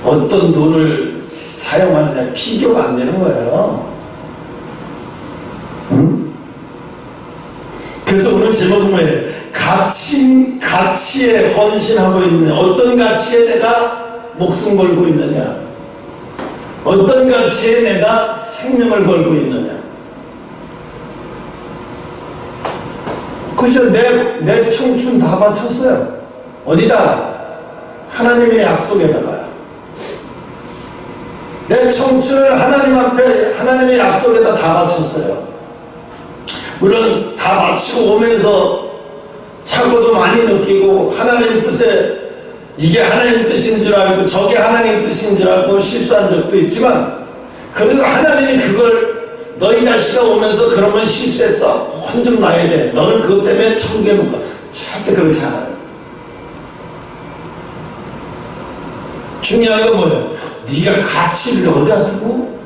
어떤 돈을 사용하느냐 비교가 안 되는 거예요. 응? 그래서 오늘 제목은 뭐예요? 가치에 헌신하고 있는 어떤 가치에 내가 목숨 걸고 있느냐, 어떤 가치에 내가 생명을 걸고 있느냐. 그죠? 내 청춘 다 바쳤어요. 어디다? 하나님의 약속에다가요. 내 청춘을 하나님 앞에 하나님의 약속에다 다 바쳤어요. 물론 다 마치고 오면서 착오도 많이 느끼고 하나님 뜻에 이게 하나님 뜻인 줄 알고 저게 하나님 뜻인 줄 알고 실수한 적도 있지만, 그래도 하나님이 그걸 너희 자식아 오면서 그러면 실수했어, 혼 좀 나야 돼, 너는 그것 때문에 천국에 못 가, 절대 그렇지 않아요. 중요한 건 뭐예요? 네가 가치를 어디다 두고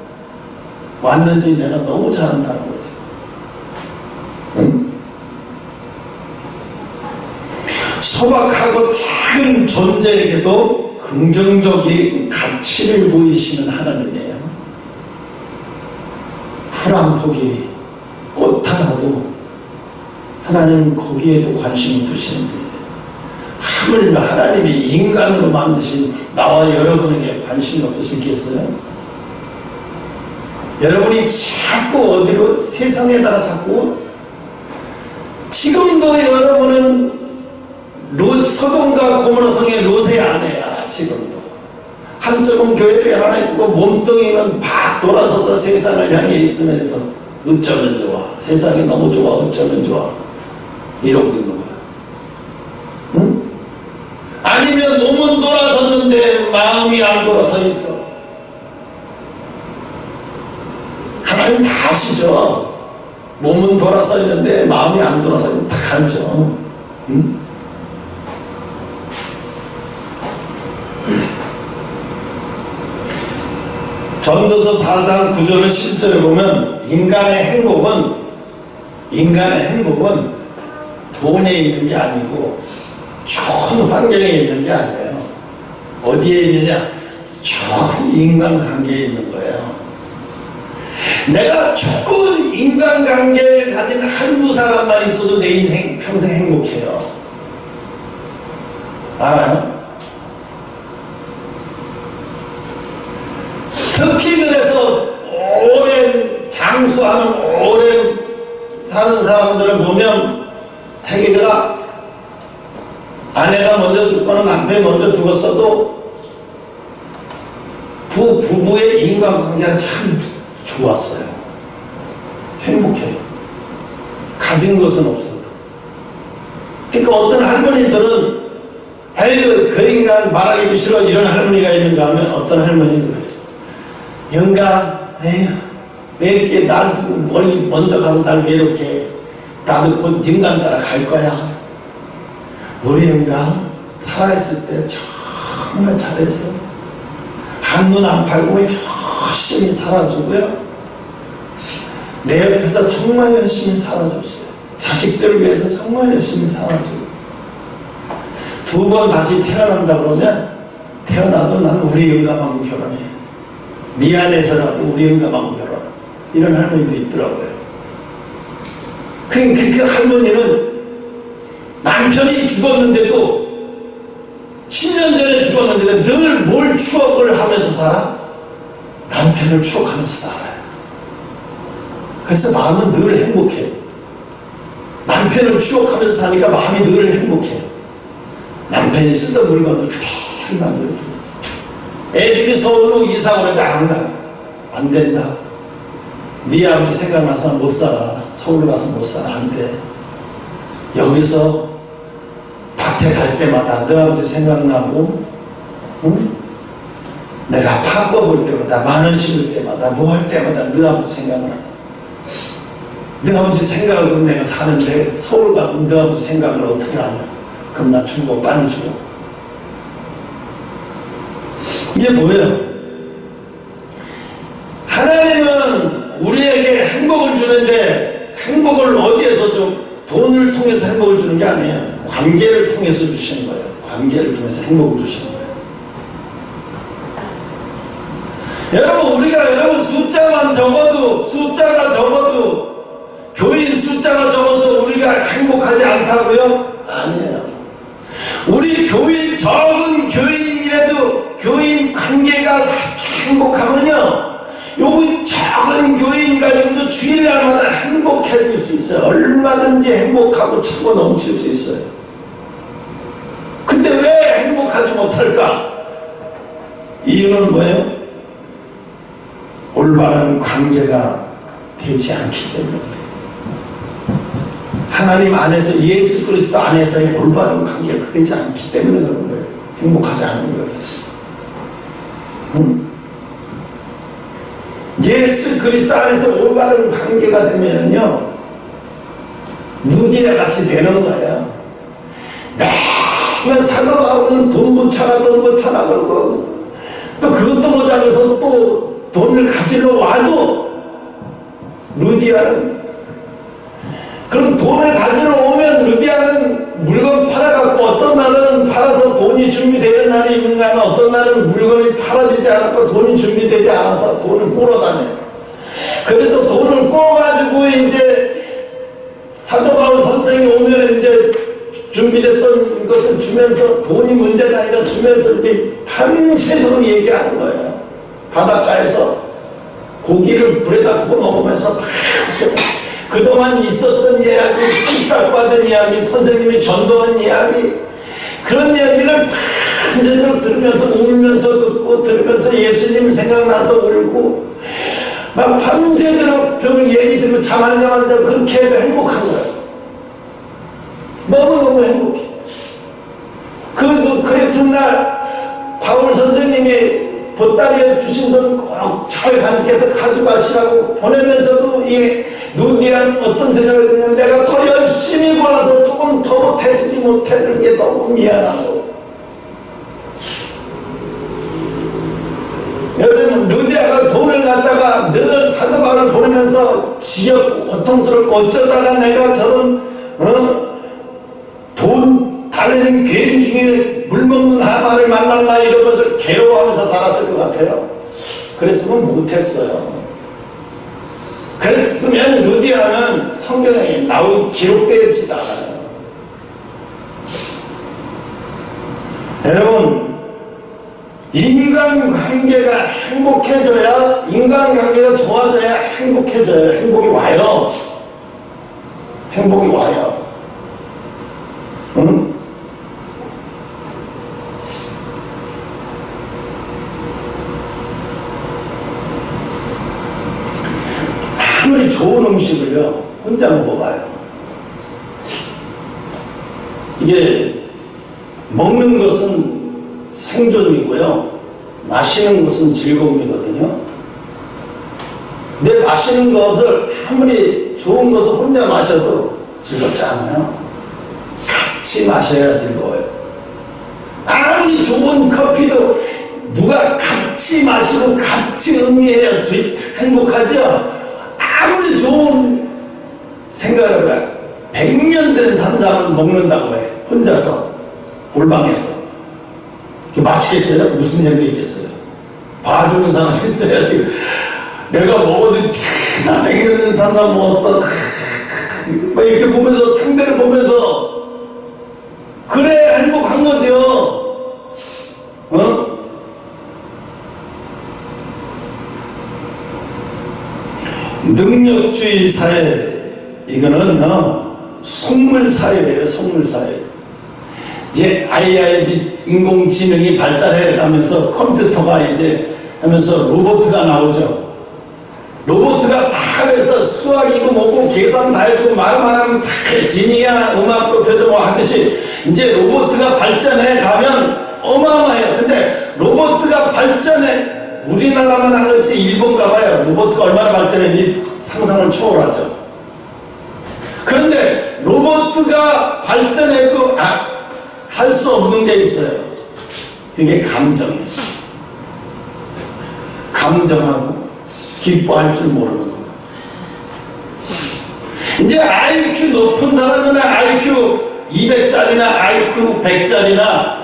왔는지 내가 너무 잘 안다는 거지. 응? 소박하고 작은 존재에게도 긍정적인 가치를 보이시는 하나님이에요. 풀 한 포기, 꽃 하나도 하나님 거기에도 관심을 두시는 분이에요. 하물며 하나님이 인간으로 만드신 나와 여러분에게 관심이 없으시겠어요? 여러분이 자꾸 어디로 세상에다가 자꾸, 지금도 여러분은 서동과 고모로성의 롯의 아내야. 지금도 한쪽은 교회를 하나 있고 몸뚱이는 막 돌아서서 세상을 향해 있으면서 어쩌면 좋아, 세상이 너무 좋아, 어쩌면 좋아, 이러고 있는 거야. 응? 아니면 몸은 돌아섰는데 마음이 안 돌아서 있어. 하나님 다 아시죠? 몸은 돌아서 있는데 마음이 안 돌아서 있는 다 알죠. 응? 전도서 4장 9절을 실제로 보면 인간의 행복은 돈에 있는 게 아니고 좋은 환경에 있는 게 아니에요. 어디에 있느냐? 좋은 인간관계에 있는 거예요. 내가 좋은 인간관계를 가진 한두 사람만 있어도 내 인생 평생 행복해요. 알아요? 특히 그래서 오랜 장수하는, 오랜 사는 사람들을 보면 태계가 아내가 먼저 죽거나 남편이 먼저 죽었어도 부부의 인간관계가 참 좋았어요. 행복해요. 가진 것은 없어도. 그러니까 어떤 할머니들은 아이고 그 인간 말하기도 싫어 이런 할머니가 있는가 하면, 어떤 할머니는 그래요. 영감, 에휴, 왜 이렇게 날 두고 멀리 먼저 가서 날 외롭게 해. 나도 곧 영감 따라 갈 거야. 우리 영감 살아있을 때 정말 잘했어. 한눈 안 팔고 열심히 살아주고요, 내 옆에서 정말 열심히 살아줬어요. 자식들을 위해서 정말 열심히 살아주고, 두 번 다시 태어난다 그러면 태어나도 난 우리 영감하고 결혼해. 미안해서라도 우리 영감하고 결혼. 이런 할머니도 있더라고요. 그 할머니는 남편이 죽었는데도, 10년 전에 죽었는데도 늘 뭘 추억을 하면서 살아? 남편을 추억하면서 살아요. 그래서 마음은 늘 행복해요. 남편을 추억하면서 사니까 마음이 늘 행복해요. 남편이 쓰던 물건을 그대로 만들어주고, 애들이 서울로 이사 오는데 안 가. 안 된다. 네 아버지 생각나서 못 살아. 서울 가서 못 살아. 안 돼. 여기서 밭에 갈 때마다 너 아버지 생각나고, 응? 내가 파 뽑을 때마다, 마늘 심을 때마다, 뭐 할 때마다 너 아버지 생각나. 너 아버지 생각으로 내가 사는데 서울 가면 너 아버지 생각을 어떻게 하냐. 그럼 나 죽어. 빨리 죽어. 이게 뭐예요? 하나님은 우리에게 행복을 주는데, 행복을 어디에서 좀, 돈을 통해서 행복을 주는 게 아니에요. 관계를 통해서 주시는 거예요. 관계를 통해서 행복을 주시는 거예요. 여러분 숫자가 적어도 교인 숫자가 적어서 우리가 행복하지 않다고요? 아니에요. 우리 교인, 적은 교인이라도 교인 관계가 행복하면요, 여기 작은 교인 가지고도 주일날마다 행복해질 수 있어요. 얼마든지 행복하고 차고 넘칠 수 있어요. 근데 왜 행복하지 못할까? 이유는 뭐예요? 올바른 관계가 되지 않기 때문에. 하나님 안에서, 예수 그리스도 안에서의 올바른 관계가 되지 않기 때문에 그런 거예요. 행복하지 않는 거예요. 예수 그리스도 안에서 올바른 관계가 되면요, 누디아 같이 되는 거예요. 맨날 사도 바울은 돈 붙여라 그러고, 또 그것도 모자라서 또 돈을 가지러 와도 루디아는, 그럼 돈을 가지러 오면 루디아는 물건 팔아갖고, 어떤 날은 팔아서 돈이 준비되는 날이 있는가 하면 어떤 날은 물건이 팔아지지 않고 돈이 준비되지 않아서 돈을 꾸러다녀요. 그래서 돈을 꾸어가지고 이제 사도 바울 선생이 오면 이제 준비됐던 것을 주면서, 돈이 문제가 아니라 주면서 이제 밤새도록 얘기하는 거예요. 바닷가에서 고기를 불에다 구워 먹으면서 그동안 있었던 이야기, 피딱받은 이야기, 선생님이 전도한 이야기, 그런 이야기를 밤새도록 들으면서 울면서 듣고, 들으면서 예수님 생각나서 울고, 막 밤새도록 그 얘기 들으면 잠 안 자면서 그렇게 해도 행복한 거예요. 너무너무 행복해. 그랬던 날 바울 선생님이 보따리에 주신 돈 꼭 잘 간직해서 가져가시라고 보내면서도, 이 누디아는 어떤 생각이 드냐면, 내가 더 열심히 벌어서 조금 더 해주지 못하는 게 너무 미안하고. 요즘 누디아가 돈을 갖다가 늘 사도 바울을 보내면서 지겹고 고통스럽고, 어쩌다가 내가 저런 돈 달리는 괴인 중에 물먹는 하마를 만났나 이러면서 괴로워하면서 살았을 것 같아요. 그랬으면 못했어요. 그랬으면 루디아는 성경에 기록되지 않아요. 여러분, 인간관계가 행복해져야, 인간관계가 좋아져야 행복해져요. 행복이 와요. 행복이 와요. 응? 아무리 좋은 음식을요, 혼자 먹어봐요. 이게 먹는 것은 생존이고요, 마시는 것은 즐거움이거든요. 근데 마시는 것을, 아무리 좋은 것을 혼자 마셔도 즐겁지 않아요. 같이 마셔야 즐거워요. 아무리 좋은 커피도 누가 같이 마시고 같이 음미해야 행복하죠. 아무리 좋은 생각을 해봐요. 100년 된 산삼을 먹는다고 해, 혼자서 골방에서. 맛있겠어요? 무슨 얘기 있겠어요? 봐주는 사람이 있어야지. 내가 먹어도 나 100년 된 산삼 먹었어, 막 이렇게 보면서, 상대를 보면서, 그래 행복한 거죠. 능력주의 사회, 이거는 속물 사회예요. 속물 사회. 이제 AI, 인공지능이 발달해 가면서, 컴퓨터가 이제 하면서 로봇가 나오죠. 로봇가 다 해서 수학이고 뭐고 계산 다 해주고, 말만 하면 다 해. 지니야 음악도 표정어 하듯이 이제 로봇가 발전해 가면 어마어마해요. 근데 로봇가 발전해, 우리나라만 안 그렇지 일본 가봐요. 로봇가 얼마나 발전했는지 상상을 초월하죠. 그런데 로봇가 발전해도 할 수 없는 게 있어요. 그게 감정이에요. 감정하고 기뻐할 줄 모르는 거예요. 이제 IQ 높은 사람은 IQ 200짜리나 IQ 100짜리나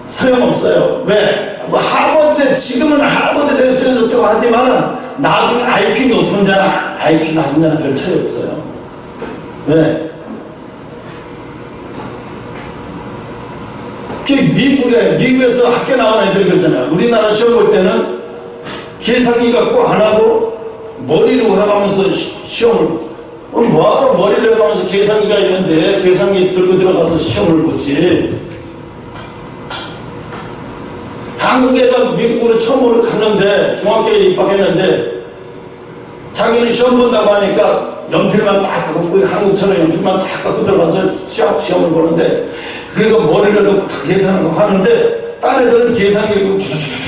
소용없어요. 왜? 뭐 하버드대, 지금은 하버드대 어쩌고저쩌고 하지만 나중에 IQ 높은 자나 IQ 낮은 자는 별 차이 없어요. 왜? 미국에서 학교 나온 애들 그러잖아요. 우리나라 시험 볼 때는 계산기 갖고 안 하고 머리로 해가면서 시험을, 뭐하러 머리를 해가면서 계산기가 있는데 계산기 들고 들어가서 시험을 보지. 한국에서 미국으로 처음으로 갔는데, 중학교에 입학했는데, 자기는 시험 본다고 하니까 연필만 딱 갖고, 한국처럼 연필만 딱 갖고 들어가서 시험을 보는데, 그러니까 머리를 놓고 다 계산하고 하는데 딴 애들은 계산기를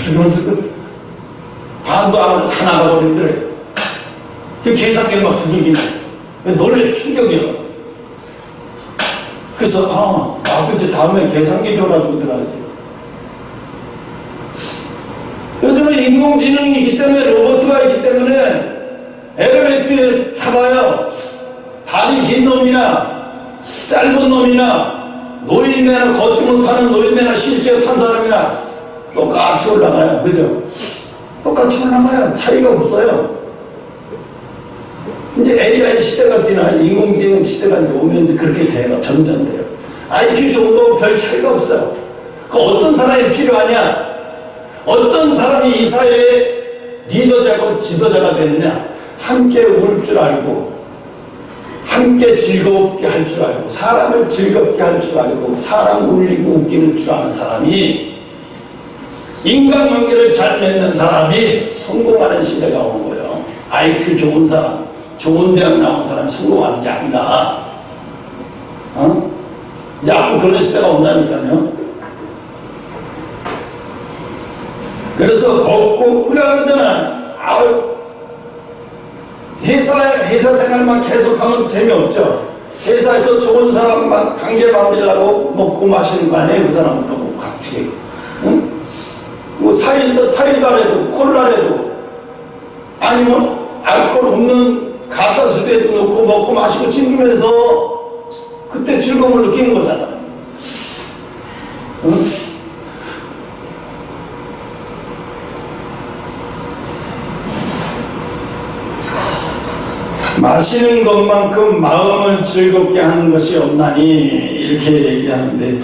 두면서 반도 안 하고 다 나가버리더래. 그 계산기를 막 두들기면서 놀래 충격이야. 그래서 이제 다음에 계산기 줘가지고 들어가야 돼. 요즘은 인공지능이 있기 때문에 로봇가 있기 때문에 엘리베이터에 타봐요. 다리 긴 놈이나 짧은 놈이나 노인네나 걷지 못하는 노인네나 실제 탄 사람이나 똑같이 올라가요. 그죠? 똑같이 올라가요. 차이가 없어요. 이제 AI 시대가 지나 인공지능 시대가 이제 오면 이제 그렇게 돼요. 점점 돼요. IQ 정도 별 차이가 없어요. 그 어떤 사람이 필요하냐? 어떤 사람이 이 사회의 리더자고 지도자가 되느냐? 함께 울 줄 알고, 함께 즐겁게 할 줄 알고, 사람을 즐겁게 할 줄 알고, 사람 울리고 웃기는 줄 아는 사람이, 인간관계를 잘 맺는 사람이 성공하는 시대가 온 거예요. IQ 좋은 사람, 좋은 대학 나온 사람이 성공하는 게 아니다. 이제 앞으로 그런 시대가 온다니까요. 그래서 없고, 우리가 그러잖아. 회사 생활만 계속하면 재미없죠. 회사에서 좋은 사람만 관계 만들려고 먹고 마시는 거 아니에요. 그 사람들하고 같이. 응? 뭐 사이다라도 콜라라도 아니면 알코올 없는 가타수에도 넣고 먹고 마시고 즐기면서 그때 즐거움을 느끼는 거잖아. 응? 마시는 것만큼 마음을 즐겁게 하는 것이 없나니 이렇게 얘기하는데,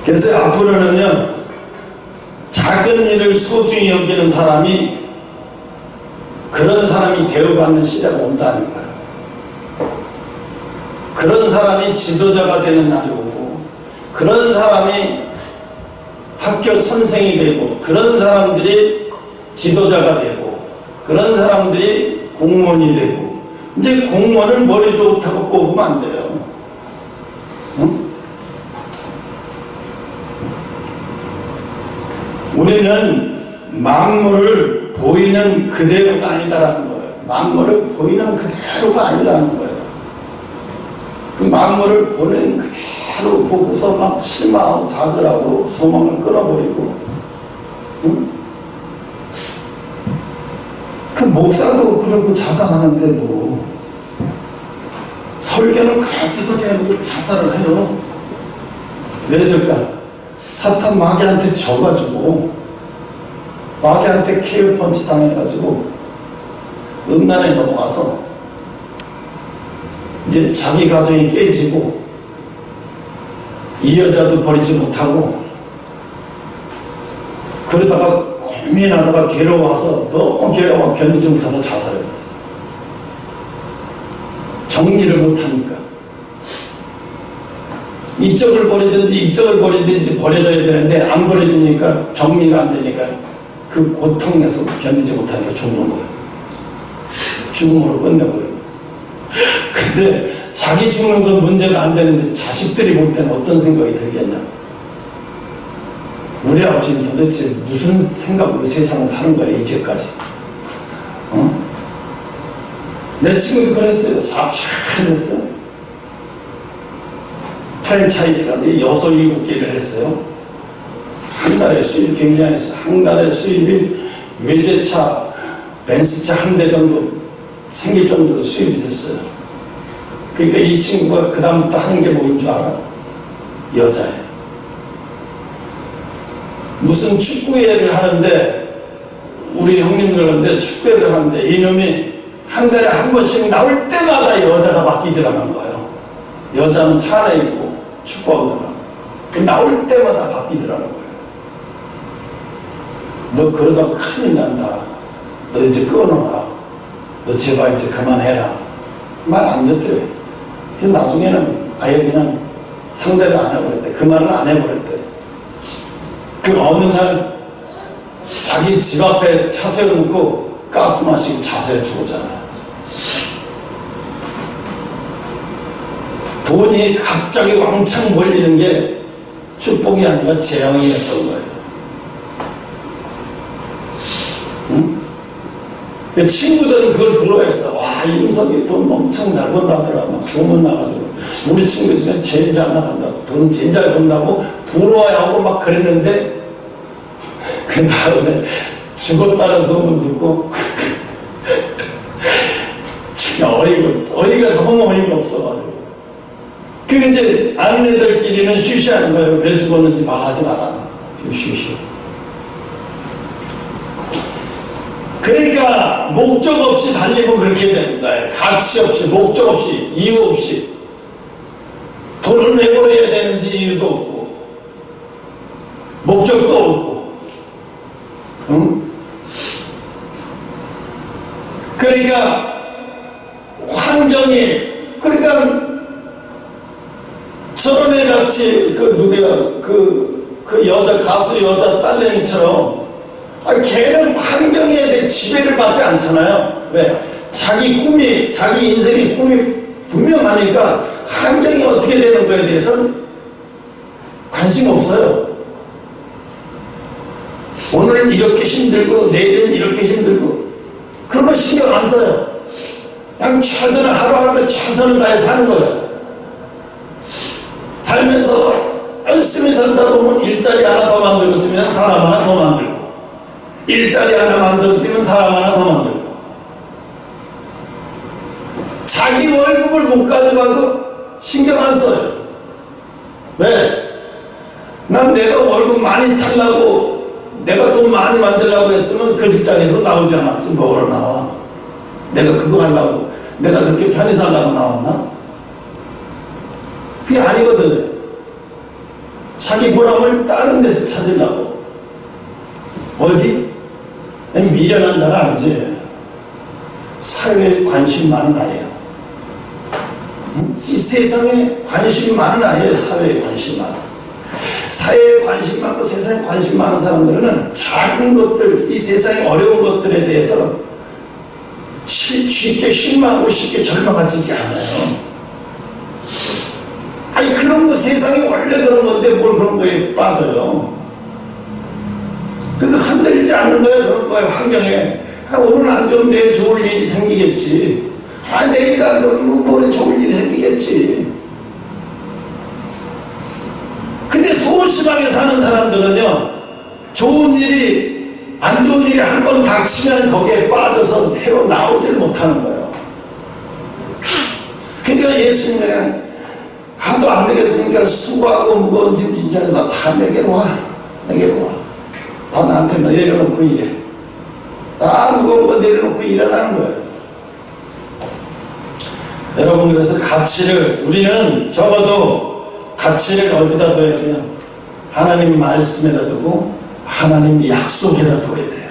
그래서 앞으로는요 작은 일을 소중히 여기는 사람이 그런 사람이 대우받는 시대가 온다는 거예요. 그런 사람이 지도자가 되는 날이 오고, 그런 사람이 학교 선생이 되고, 그런 사람들이 지도자가 되고, 그런 사람들이 공무원이 되고. 이제 공무원을 머리 좋다고 뽑으면 안 돼요. 응? 우리는 만물을 보이는 그대로가 아니다라는 거예요. 만물을 보이는 그대로가 아니라는 거예요. 그 만물을 보는 그대로 보고서 막 실망하고 좌절하고 소망을 끊어버리고, 응? 그 목사도 그러고 자살하는데 뭐 설교는 그렇게도 해놓고 자살을 해요. 왜 절까? 사탄 마귀한테 져가지고, 마귀한테 케어 펀치 당해가지고 음란에 넘어가서 이제 자기 가정이 깨지고 이 여자도 버리지 못하고, 그러다가 고민하다가 괴로워서 너무 괴로워 견디지 못하다 자살해요. 정리를 못하니까. 이쪽을 버리든지 이쪽을 버리든지 버려져야 되는데 안 버려지니까, 정리가 안 되니까 그 고통에서 견디지 못하니까 죽는 거예요. 죽음으로 끝내버려요. 근데 자기 죽는 건 문제가 안 되는데 자식들이 볼 때는 어떤 생각이 들겠냐? 우리 아버지는 도대체 무슨 생각으로 세상을 사는 거야 이제까지? 내 친구도 그랬어요. 사업 잘 했어요. 프랜차이즈가 6, 7개를 했어요. 한 달에 수입이 굉장히 했어요. 한 달에 수입이 외제차, 벤츠차 한 대 정도 생길 정도로 수입이 있었어요. 그러니까 이 친구가 그 다음부터 하는 게 뭐인 줄 알아? 여자예요. 무슨 축구회를 하는데, 우리 형님들 하는데 축구회를 하는데 이놈이 한 달에 한 번씩 나올 때마다 여자가 바뀌더라는 거예요. 여자는 차 안에 있고 축구하고 나올 때마다 바뀌더라는 거예요. 너 그러다가 큰일 난다. 너 이제 끊어라. 너 제발 이제 그만해라. 말 안 듣더래. 그래서 나중에는 아예 그냥 상대를 안 해버렸대. 그 말을 안 해버렸대. 그 어느 날 자기 집 앞에 차 세워놓고 가스 마시고 자살해 죽었잖아요. 돈이 갑자기 왕창 몰리는 게 축복이 아니라 재앙이었던 거예요. 응? 친구들은 그걸 부러워했어. 와, 임석이 돈 엄청 잘 번다더라. 막 소문 나가지고. 우리 친구 중에 제일 잘 나간다. 돈 제일 잘 번다고 부러워하고 막 그랬는데, 그 다음에 죽었다는 소문 듣고, 어이가 너무 어이가 없어가지고. 그게 이제 아내들끼리는 쉬쉬하는 거예요. 왜 죽었는지 말하지 마라. 쉬쉬. 그러니까 목적 없이 달리고 그렇게 되는 거예요. 가치 없이, 목적 없이, 이유 없이. 돈을 왜 벌어야 되는지 이유도 없고, 목적도 없고, 응? 그러니까 환경이, 그러니까 저런 애 같이 그 여자 가수 여자 딸내미처럼, 걔는 환경에 대해 지배를 받지 않잖아요. 왜? 자기 꿈이, 자기 인생의 꿈이 분명하니까 환경이 어떻게 되는 거에 대해서는 관심 없어요. 오늘은 이렇게 힘들고 내일은 이렇게 힘들고 그런 거 신경 안 써요. 그냥 최선을 하루하루 최선을 다해 사는 거예요. 살면서 열심히 살다 보면 일자리 하나 더 만들고 주면 사람 하나 더 만들고, 일자리 하나 만들고 주면 사람 하나 더 만들고, 자기 월급을 못 가져가도 신경 안 써요. 왜? 난 내가 월급 많이 타려고, 내가 돈 많이 만들려고 했으면 그 직장에서 나오지 않았지. 뭐로 나와? 내가 그거 하려고, 내가 그렇게 편히 살려고 나왔나? 그게 아니거든요. 자기 보람을 다른 데서 찾으려고. 어디? 미련한 자가 아니지. 사회에 관심 많은 아이예요. 이 세상에 관심이 많은 아이예요. 사회에 관심 많은. 사회에 관심 많고 세상에 관심 많은 사람들은 작은 것들, 이 세상의 어려운 것들에 대해서 쉽게 실망하고 쉽게 절망하지 않아요. 아니, 그런 거 세상이 원래 그런 건데 뭘 그런 거에 빠져요. 그래서 흔들리지 않는 거예요. 그런 거예요. 환경에. 오늘 안 좋으면 내일 좋을 일이 생기겠지. 내일 안 좋으면 모레 좋을 일이 생기겠지. 근데 소심하게 사는 사람들은요, 좋은 일이, 안 좋은 일이 한 번 닥치면 거기에 빠져서 헤어나오질 못하는 거예요. 그러니까 예수님은 하도 안 되겠으니까 수고하고 무거운 짐 진짜 다 내게로 와. 내게로 와. 다 나한테 내려놓고 일해. 다 무거운 거 내려놓고 일하라는 거예요. 여러분, 그래서 가치를, 우리는 적어도 가치를 어디다 둬야 돼요? 하나님 말씀에다 두고 하나님 약속에다 둬야 돼요.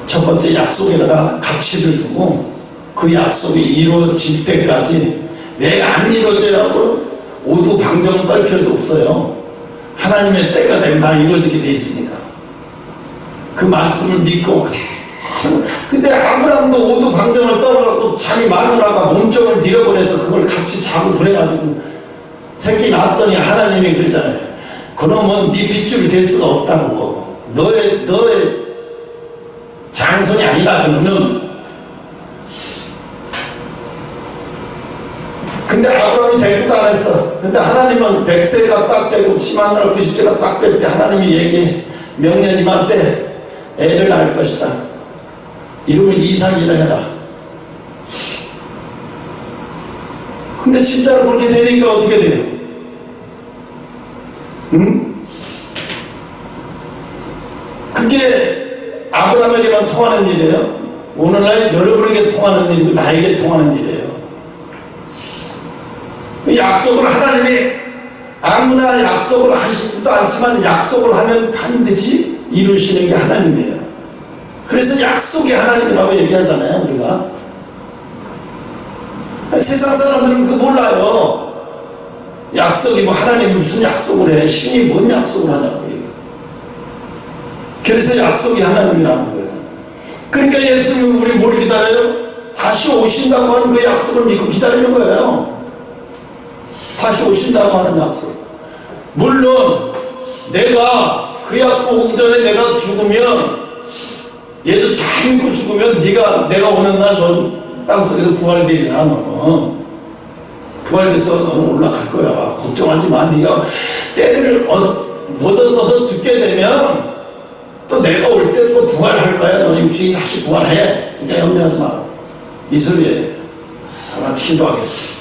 첫 번째 약속에다가 가치를 두고 그 약속이 이루어질 때까지, 내가 안 이루어져야 오두방정 떨 필요도 없어요. 하나님의 때가 되면 다 이루어지게 돼 있으니까. 그 말씀을 믿고. 근데 아브라함도 오두방정을 떨어갖고 자기 마누라가 몸종을 들여보내서 그걸 같이 자고 그래가지고 새끼 낳았더니 하나님이 그랬잖아요. 그러면 네 핏줄이 될 수가 없다고. 너의 장손이 아니다. 그러면. 근데 아브라함이 대꾸도 안 했어. 근데 하나님은 100세가 딱 되고 치마누라 90세가 딱 될 때 하나님이 얘기해. 명년 이맘 때 애를 낳을 것이다. 이름을 이삭이라 해라. 근데 진짜로 그렇게 되니까 어떻게 돼요? 응? 그게 아브라함에게만 통하는 일이에요. 오늘날 여러분에게 통하는 일이고 나에게 통하는 일이에요. 약속을 하나님이 아무나 약속을 하시지도 않지만 약속을 하면 반드시 이루시는 게 하나님이에요. 그래서 약속이 하나님이라고 얘기하잖아요, 우리가. 세상 사람들은 그거 몰라요. 약속이 뭐 하나님이 무슨 약속을 해. 신이 뭔 약속을 하냐고 얘기해요. 그래서 약속이 하나님이라는 거예요. 그러니까 예수님은 우리 뭘 기다려요? 다시 오신다고 하는 그 약속을 믿고 기다리는 거예요. 다시 오신다고 하는 약속. 물론 내가 그 약속 오기 전에 내가 죽으면, 예수 잘 믿고 죽으면 내가 오는 날 넌 땅속에서 부활되리라. 너는 부활돼서 너는 올라갈 거야. 걱정하지 마. 네가 때를 못 얻어서 죽게 되면 또 내가 올 때 또 부활할 거야. 너 육신이 다시 부활해. 그러니까 염려하지 마. 이슬에 하나 기도하겠습니다.